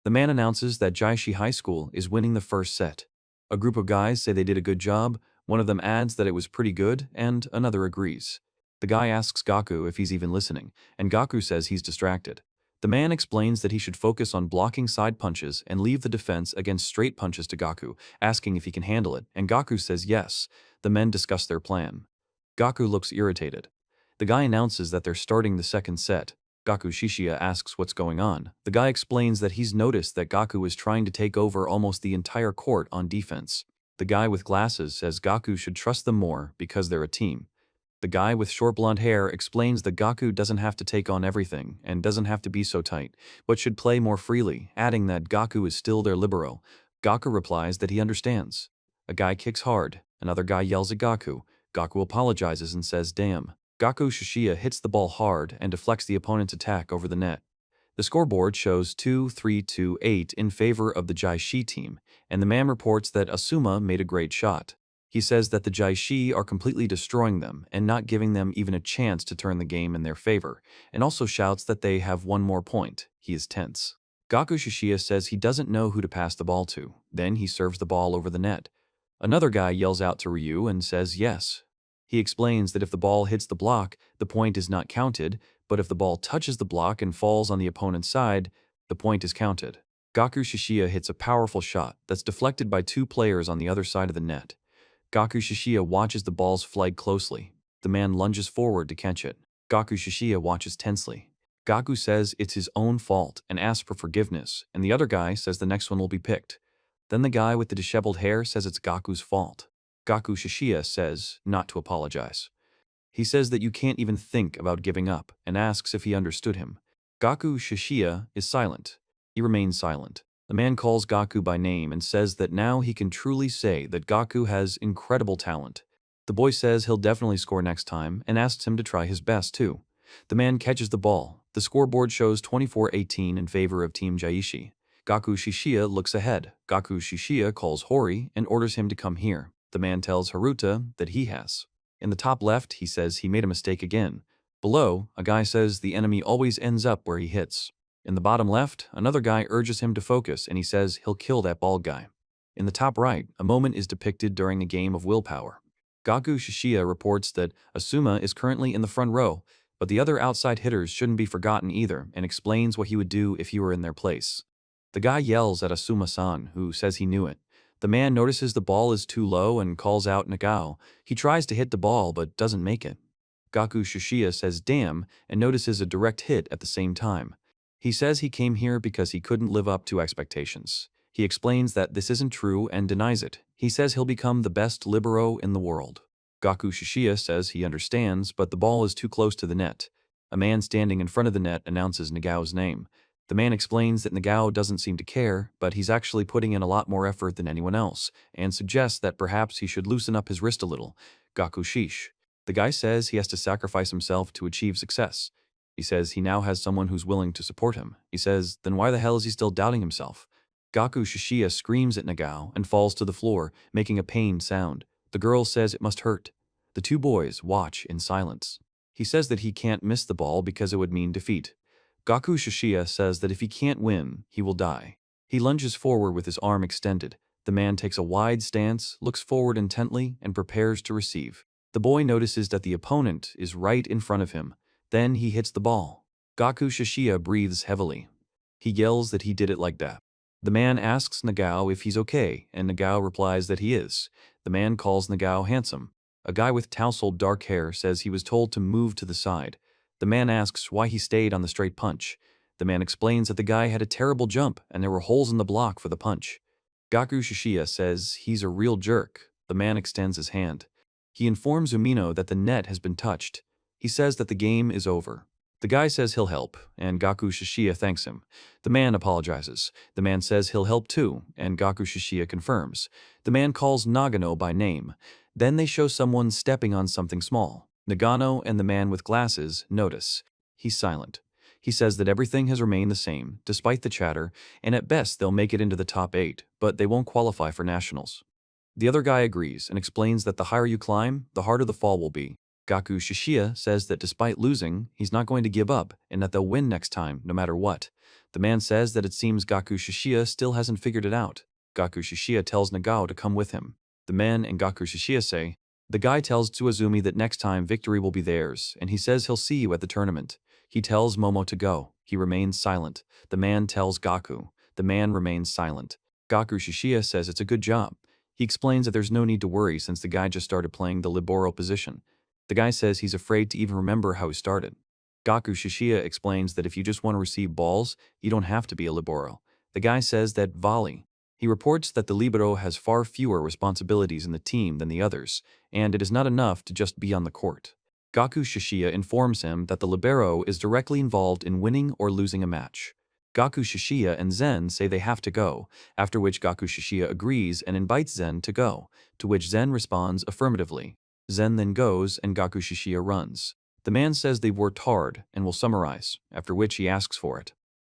[SPEAKER 1] The man announces that Jaishi High School is winning the first set. A group of guys say they did a good job, one of them adds that it was pretty good, and another agrees. The guy asks Gaku if he's even listening, and Gaku says he's distracted. The man explains that he should focus on blocking side punches and leave the defense against straight punches to Gaku, asking if he can handle it, and Gaku says yes. The men discuss their plan. Gaku looks irritated. The guy announces that they're starting the second set. Gaku Shishiya asks what's going on. The guy explains that he's noticed that Gaku is trying to take over almost the entire court on defense. The guy with glasses says Gaku should trust them more because they're a team. The guy with short blonde hair explains that Gaku doesn't have to take on everything and doesn't have to be so tight, but should play more freely, adding that Gaku is still their libero. Gaku replies that he understands. A guy kicks hard, another guy yells at Gaku. Gaku apologizes and says, "Damn." Gaku Shishiya hits the ball hard and deflects the opponent's attack over the net. The scoreboard shows 2-3-2-8 in favor of the Jaishi team, and the man reports that Asuma made a great shot. He says that the Jaishi are completely destroying them and not giving them even a chance to turn the game in their favor, and also shouts that they have one more point. He is tense. Gaku Shishiya says he doesn't know who to pass the ball to. Then he serves the ball over the net. Another guy yells out to Ryu and says yes. He explains that if the ball hits the block, the point is not counted, but if the ball touches the block and falls on the opponent's side, the point is counted. Gaku Shishiya hits a powerful shot that's deflected by two players on the other side of the net. Gaku Shishiya watches the ball's flight closely. The man lunges forward to catch it. Gaku Shishiya watches tensely. Gaku says it's his own fault and asks for forgiveness, and the other guy says the next one will be picked. Then the guy with the disheveled hair says it's Gaku's fault. Gaku Shishiya says not to apologize. He says that you can't even think about giving up and asks if he understood him. Gaku Shishiya is silent. He remains silent. The man calls Gaku by name and says that now he can truly say that Gaku has incredible talent. The boy says he'll definitely score next time and asks him to try his best too. The man catches the ball. The scoreboard shows 24-18 in favor of Team Jaishi. Gaku Shishiya looks ahead. Gaku Shishiya calls Hori and orders him to come here. The man tells Haruta that he has. In the top left, he says he made a mistake again. Below, a guy says the enemy always ends up where he hits. In the bottom left, another guy urges him to focus and he says he'll kill that bald guy. In the top right, a moment is depicted during a game of willpower. Gaku Shishiya reports that Asuma is currently in the front row, but the other outside hitters shouldn't be forgotten either and explains what he would do if he were in their place. The guy yells at Asuma-san, who says he knew it. The man notices the ball is too low and calls out Nagao. He tries to hit the ball but doesn't make it. Gaku Shishiya says damn and notices a direct hit at the same time. He says he came here because he couldn't live up to expectations. He explains that this isn't true and denies it. He says he'll become the best libero in the world. Gaku Shishiya says he understands, but the ball is too close to the net. A man standing in front of the net announces Nagao's name. The man explains that Nagao doesn't seem to care, but he's actually putting in a lot more effort than anyone else, and suggests that perhaps he should loosen up his wrist a little. Gaku Shish. The guy says he has to sacrifice himself to achieve success. He says he now has someone who's willing to support him. He says, then why the hell is he still doubting himself? Gaku Shishiya screams at Nagao and falls to the floor, making a pained sound. The girl says it must hurt. The two boys watch in silence. He says that he can't miss the ball because it would mean defeat. Gaku Shishiya says that if he can't win, he will die. He lunges forward with his arm extended. The man takes a wide stance, looks forward intently, and prepares to receive. The boy notices that the opponent is right in front of him. Then he hits the ball. Gaku Shishiya breathes heavily. He yells that he did it like that. The man asks Nagao if he's okay, and Nagao replies that he is. The man calls Nagao handsome. A guy with tousled dark hair says he was told to move to the side. The man asks why he stayed on the straight punch. The man explains that the guy had a terrible jump and there were holes in the block for the punch. Gaku Shishiya says he's a real jerk. The man extends his hand. He informs Umino that the net has been touched. He says that the game is over. The guy says he'll help, and Gaku Shishiya thanks him. The man apologizes. The man says he'll help too, and Gaku Shishiya confirms. The man calls Nagano by name. Then they show someone stepping on something small. Nagano and the man with glasses notice. He's silent. He says that everything has remained the same, despite the chatter, and at best they'll make it into the top 8, but they won't qualify for nationals. The other guy agrees and explains that the higher you climb, the harder the fall will be. Gaku Shishiya says that despite losing, he's not going to give up and that they'll win next time, no matter what. The man says that it seems Gaku Shishiya still hasn't figured it out. Gaku Shishiya tells Nagao to come with him. The man and Gaku Shishiya say, the guy tells Tsuazumi that next time victory will be theirs, and he says he'll see you at the tournament. He tells Momo to go. He remains silent. The man tells Gaku. The man remains silent. Gaku Shishiya says it's a good job. He explains that there's no need to worry since the guy just started playing the libero position. The guy says he's afraid to even remember how he started. Gaku Shishiya explains that if you just want to receive balls, you don't have to be a libero. The guy says that volley. He reports that the libero has far fewer responsibilities in the team than the others, and it is not enough to just be on the court. Gaku Shishiya informs him that the libero is directly involved in winning or losing a match. Gaku Shishiya and Zen say they have to go, after which Gaku Shishiya agrees and invites Zen to go, to which Zen responds affirmatively. Zen then goes and Gaku Shishiya runs. The man says they've worked hard and will summarize, after which he asks for it.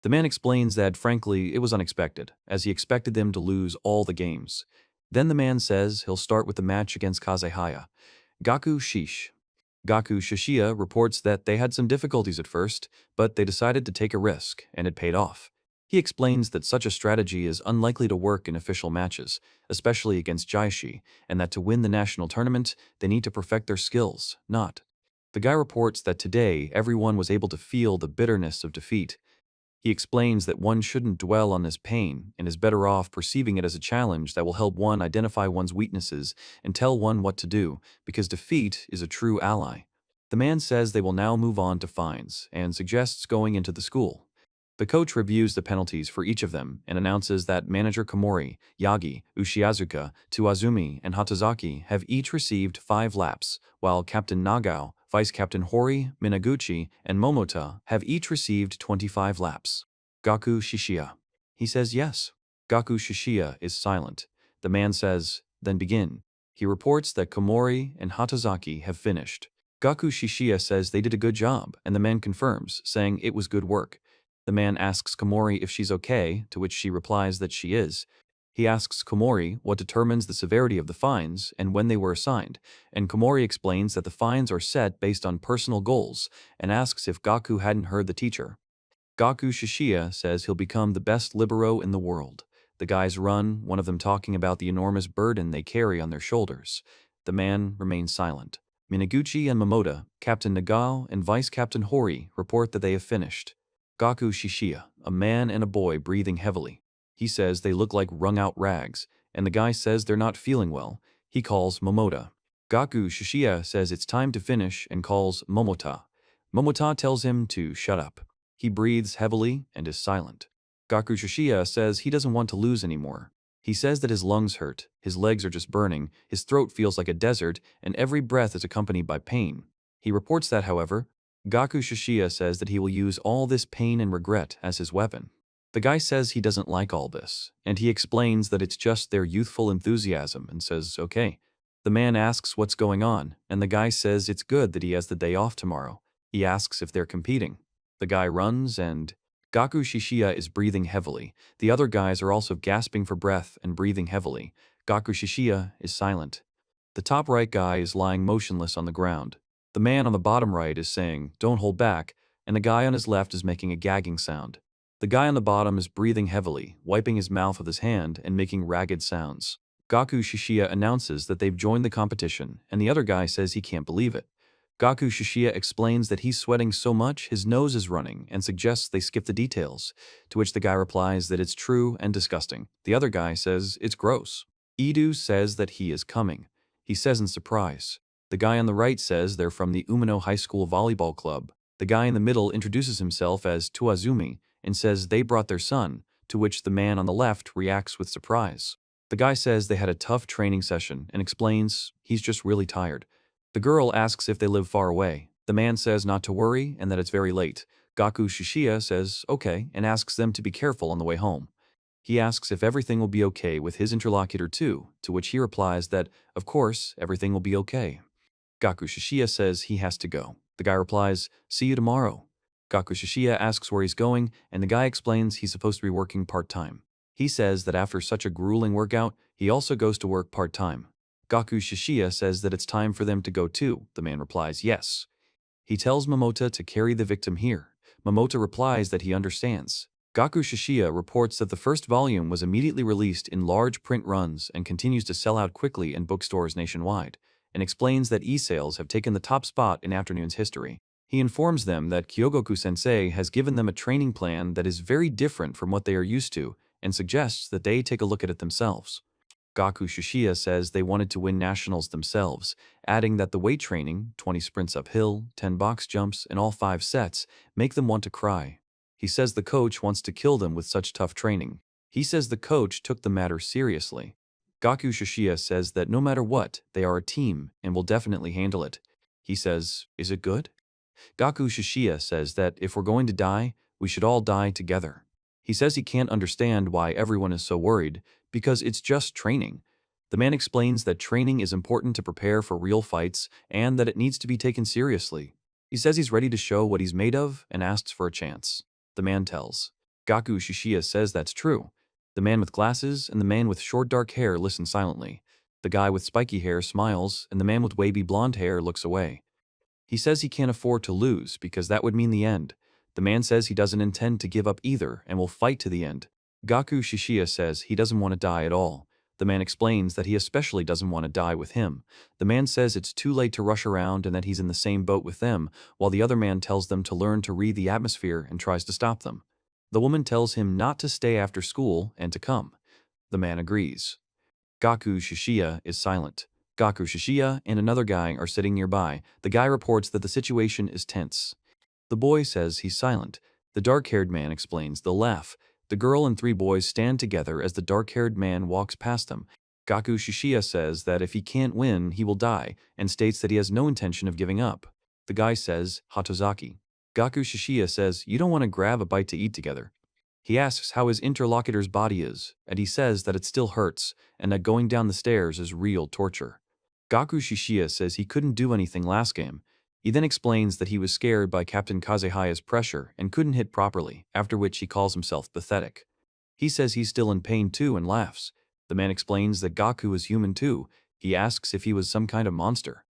[SPEAKER 1] The man explains that, frankly, it was unexpected, as he expected them to lose all the games. Then the man says he'll start with the match against Kazehaya. Gaku Shishiya reports that they had some difficulties at first, but they decided to take a risk, and it paid off. He explains that such a strategy is unlikely to work in official matches, especially against Jaishi, and that to win the national tournament, they need to perfect their skills, not. The guy reports that today everyone was able to feel the bitterness of defeat. He explains that one shouldn't dwell on this pain and is better off perceiving it as a challenge that will help one identify one's weaknesses and tell one what to do, because defeat is a true ally. The man says they will now move on to fines and suggests going into the school. The coach reviews the penalties for each of them and announces that manager Komori, Yagi, Ushiazuka, Tuazumi, and Hatazaki have each received 5 laps, while Captain Nagao, Vice Captain Hori, Minaguchi, and Momota have each received 25 laps. Gaku Shishiya. He says yes. Gaku Shishiya is silent. The man says, then begin. He reports that Komori and Hatazaki have finished. Gaku Shishiya says they did a good job, and the man confirms, saying it was good work. The man asks Komori if she's okay, to which she replies that she is. He asks Komori what determines the severity of the fines and when they were assigned, and Komori explains that the fines are set based on personal goals and asks if Gaku hadn't heard the teacher. Gaku Shishiya says he'll become the best libero in the world. The guys run, one of them talking about the enormous burden they carry on their shoulders. The man remains silent. Minaguchi and Momota, Captain Nagao, and Vice Captain Hori report that they have finished. Gaku Shishiya, a man and a boy breathing heavily. He says they look like wrung-out rags, and the guy says they're not feeling well. He calls Momota. Gaku Shishiya says it's time to finish and calls Momota. Momota tells him to shut up. He breathes heavily and is silent. Gaku Shishiya says he doesn't want to lose anymore. He says that his lungs hurt, his legs are just burning, his throat feels like a desert, and every breath is accompanied by pain. He reports that, however, Gaku Shishiya says that he will use all this pain and regret as his weapon. The guy says he doesn't like all this, and he explains that it's just their youthful enthusiasm and says, okay. The man asks what's going on, and the guy says it's good that he has the day off tomorrow. He asks if they're competing. The guy runs and Gaku Shishiya is breathing heavily. The other guys are also gasping for breath and breathing heavily. Gaku Shishiya is silent. The top right guy is lying motionless on the ground. The man on the bottom right is saying, don't hold back, and the guy on his left is making a gagging sound. The guy on the bottom is breathing heavily, wiping his mouth with his hand and making ragged sounds. Gaku Shishiya announces that they've joined the competition, and the other guy says he can't believe it. Gaku Shishiya explains that he's sweating so much his nose is running and suggests they skip the details, to which the guy replies that it's true and disgusting. The other guy says it's gross. Idu says that he is coming. He says in surprise. The guy on the right says they're from the Umino High School Volleyball Club. The guy in the middle introduces himself as Tuazumi and says they brought their son, to which the man on the left reacts with surprise. The guy says they had a tough training session and explains he's just really tired. The girl asks if they live far away. The man says not to worry and that it's very late. Gaku Shishiya says okay and asks them to be careful on the way home. He asks if everything will be okay with his interlocutor too, to which he replies that, of course, everything will be okay. Gaku Shishiya says he has to go. The guy replies, see you tomorrow. Gaku Shishiya asks where he's going, and the guy explains he's supposed to be working part-time. He says that after such a grueling workout, he also goes to work part-time. Gaku Shishiya says that it's time for them to go too. The man replies, yes. He tells Momota to carry the victim here. Momota replies that he understands. Gaku Shishiya reports that the first volume was immediately released in large print runs and continues to sell out quickly in bookstores nationwide, and explains that e-sales have taken the top spot in Afternoon's history. He informs them that Kyogoku-sensei has given them a training plan that is very different from what they are used to and suggests that they take a look at it themselves. Gaku Shishiya says they wanted to win nationals themselves, adding that the weight training, 20 sprints uphill, 10 box jumps, and all 5 sets, make them want to cry. He says the coach wants to kill them with such tough training. He says the coach took the matter seriously. Gaku Shishiya says that no matter what, they are a team and will definitely handle it. He says, "Is it good?" Gaku Shishiya says that if we're going to die, we should all die together. He says he can't understand why everyone is so worried, because it's just training. The man explains that training is important to prepare for real fights and that it needs to be taken seriously. He says he's ready to show what he's made of and asks for a chance. The man tells. Gaku Shishiya says that's true. The man with glasses and the man with short dark hair listen silently. The guy with spiky hair smiles and the man with wavy blonde hair looks away. He says he can't afford to lose because that would mean the end. The man says he doesn't intend to give up either and will fight to the end. Gaku Shishiya says he doesn't want to die at all. The man explains that he especially doesn't want to die with him. The man says it's too late to rush around and that he's in the same boat with them, while the other man tells them to learn to read the atmosphere and tries to stop them. The woman tells him not to stay after school and to come. The man agrees. Gaku Shishiya is silent. Gaku Shishiya and another guy are sitting nearby. The guy reports that the situation is tense. The boy says he's silent. The dark-haired man explains they'll laugh. The girl and three boys stand together as the dark-haired man walks past them. Gaku Shishiya says that if he can't win, he will die, and states that he has no intention of giving up. The guy says, "Hatozaki." Gaku Shishiya says, "You don't want to grab a bite to eat together." He asks how his interlocutor's body is, and he says that it still hurts, and that going down the stairs is real torture. Gaku Shishiya says he couldn't do anything last game. He then explains that he was scared by Captain Kazehaya's pressure and couldn't hit properly, after which he calls himself pathetic. He says he's still in pain too and laughs. The man explains that Gaku is human too. He asks if he was some kind of monster.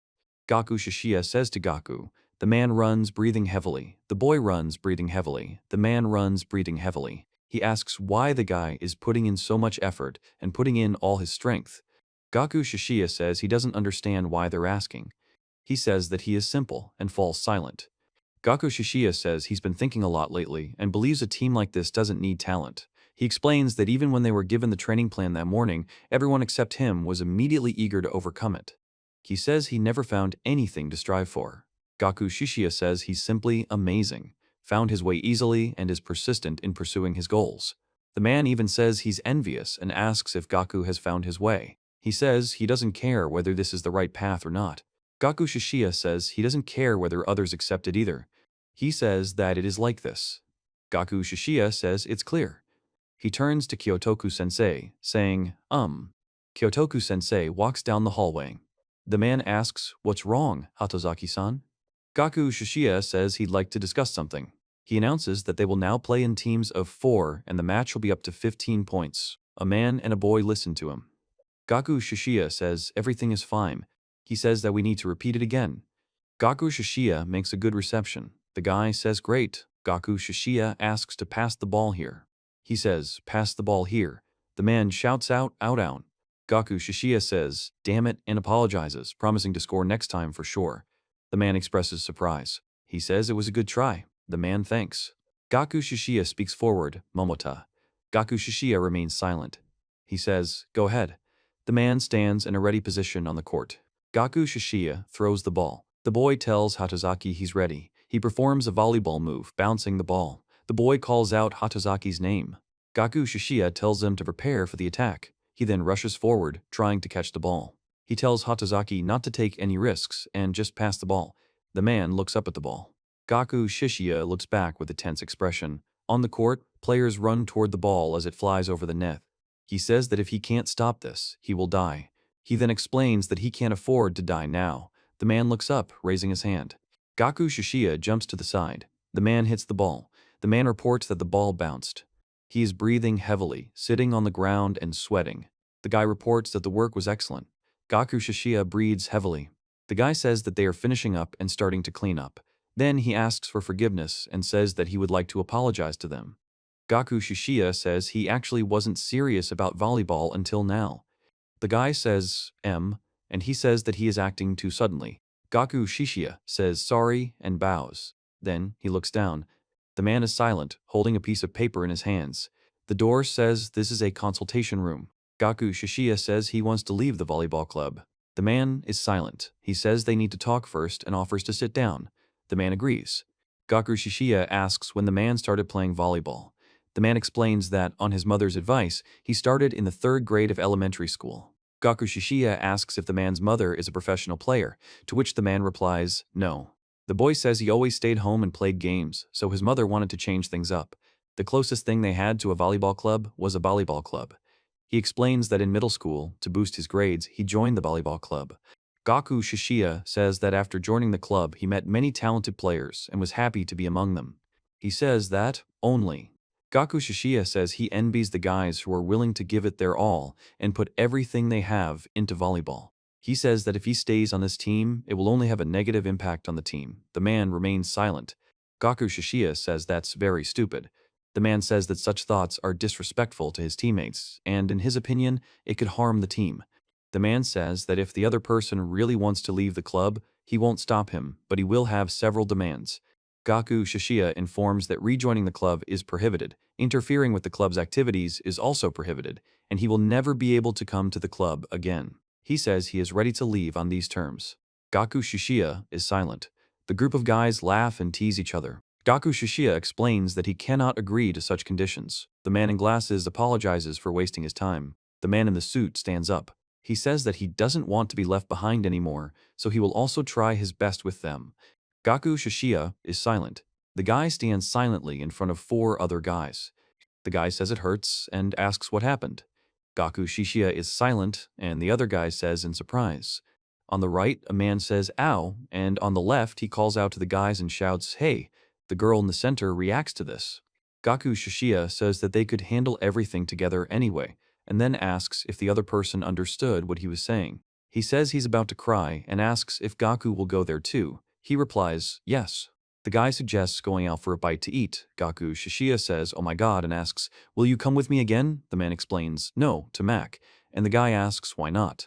[SPEAKER 1] Gaku Shishiya says to Gaku, "The man runs, breathing heavily. The boy runs, breathing heavily. The man runs, breathing heavily." He asks why the guy is putting in so much effort and putting in all his strength. Gaku Shishiya says he doesn't understand why they're asking. He says that he is simple and falls silent. Gaku Shishiya says he's been thinking a lot lately and believes a team like this doesn't need talent. He explains that even when they were given the training plan that morning, everyone except him was immediately eager to overcome it. He says he never found anything to strive for. Gaku Shishiya says he's simply amazing, found his way easily, and is persistent in pursuing his goals. The man even says he's envious and asks if Gaku has found his way. He says he doesn't care whether this is the right path or not. Gaku Shishiya says he doesn't care whether others accept it either. He says that it is like this. Gaku Shishiya says it's clear. He turns to Kyotoku-sensei, saying, Kyotoku-sensei walks down the hallway. The man asks, "What's wrong, Hatozaki-san?" Gaku Shishiya says he'd like to discuss something. He announces that they will now play in teams of 4 and the match will be up to 15 points. A man and a boy listen to him. Gaku Shishiya says everything is fine. He says that we need to repeat it again. Gaku Shishiya makes a good reception. The guy says great. Gaku Shishiya asks to pass the ball here. He says, "Pass the ball here." The man shouts out. Gaku Shishiya says, "Damn it," and apologizes, promising to score next time for sure. The man expresses surprise. He says it was a good try. The man thanks. Gaku Shishiya speaks forward, "Momota." Gaku Shishiya remains silent. He says, "Go ahead." The man stands in a ready position on the court. Gaku Shishiya throws the ball. The boy tells Hatozaki he's ready. He performs a volleyball move, bouncing the ball. The boy calls out Hatozaki's name. Gaku Shishiya tells them to prepare for the attack. He then rushes forward, trying to catch the ball. He tells Hatozaki not to take any risks and just pass the ball. The man looks up at the ball. Gaku Shishiya looks back with a tense expression. On the court, players run toward the ball as it flies over the net. He says that if he can't stop this, he will die. He then explains that he can't afford to die now. The man looks up, raising his hand. Gaku Shishiya jumps to the side. The man hits the ball. The man reports that the ball bounced. He is breathing heavily, sitting on the ground and sweating. The guy reports that the work was excellent. Gaku Shishiya breathes heavily. The guy says that they are finishing up and starting to clean up. Then he asks for forgiveness and says that he would like to apologize to them. Gaku Shishiya says he actually wasn't serious about volleyball until now. The guy says, and he says that he is acting too suddenly. Gaku Shishiya says sorry and bows. Then he looks down. The man is silent, holding a piece of paper in his hands. The door says this is a consultation room. Gaku Shishiya says he wants to leave the volleyball club. The man is silent. He says they need to talk first and offers to sit down. The man agrees. Gaku Shishiya asks when the man started playing volleyball. The man explains that, on his mother's advice, he started in the 3rd grade of elementary school. Gaku Shishiya asks if the man's mother is a professional player, to which the man replies, no. The boy says he always stayed home and played games, so his mother wanted to change things up. The closest thing they had to a volleyball club was a volleyball club. He explains that in middle school, to boost his grades, he joined the volleyball club. Gaku Shishiya says that after joining the club, he met many talented players and was happy to be among them. He says that, only. Gaku Shishiya says he envies the guys who are willing to give it their all and put everything they have into volleyball. He says that if he stays on this team, it will only have a negative impact on the team. The man remains silent. Gaku Shishiya says that's very stupid. The man says that such thoughts are disrespectful to his teammates, and in his opinion, it could harm the team. The man says that if the other person really wants to leave the club, he won't stop him, but he will have several demands. Gaku Shishiya informs that rejoining the club is prohibited, interfering with the club's activities is also prohibited, and he will never be able to come to the club again. He says he is ready to leave on these terms. Gaku Shishiya is silent. The group of guys laugh and tease each other. Gaku Shishiya explains that he cannot agree to such conditions. The man in glasses apologizes for wasting his time. The man in the suit stands up. He says that he doesn't want to be left behind anymore, so he will also try his best with them. Gaku Shishiya is silent. The guy stands silently in front of 4 other guys. The guy says it hurts and asks what happened. Gaku Shishiya is silent, and the other guy says in surprise. On the right, a man says, ow, and on the left, he calls out to the guys and shouts, hey. The girl in the center reacts to this. Gaku Shishiya says that they could handle everything together anyway, and then asks if the other person understood what he was saying. He says he's about to cry and asks if Gaku will go there too. He replies, yes. The guy suggests going out for a bite to eat. Gaku Shishiya says, oh my god, and asks, will you come with me again? The man explains, no, to Mac, and the guy asks why not.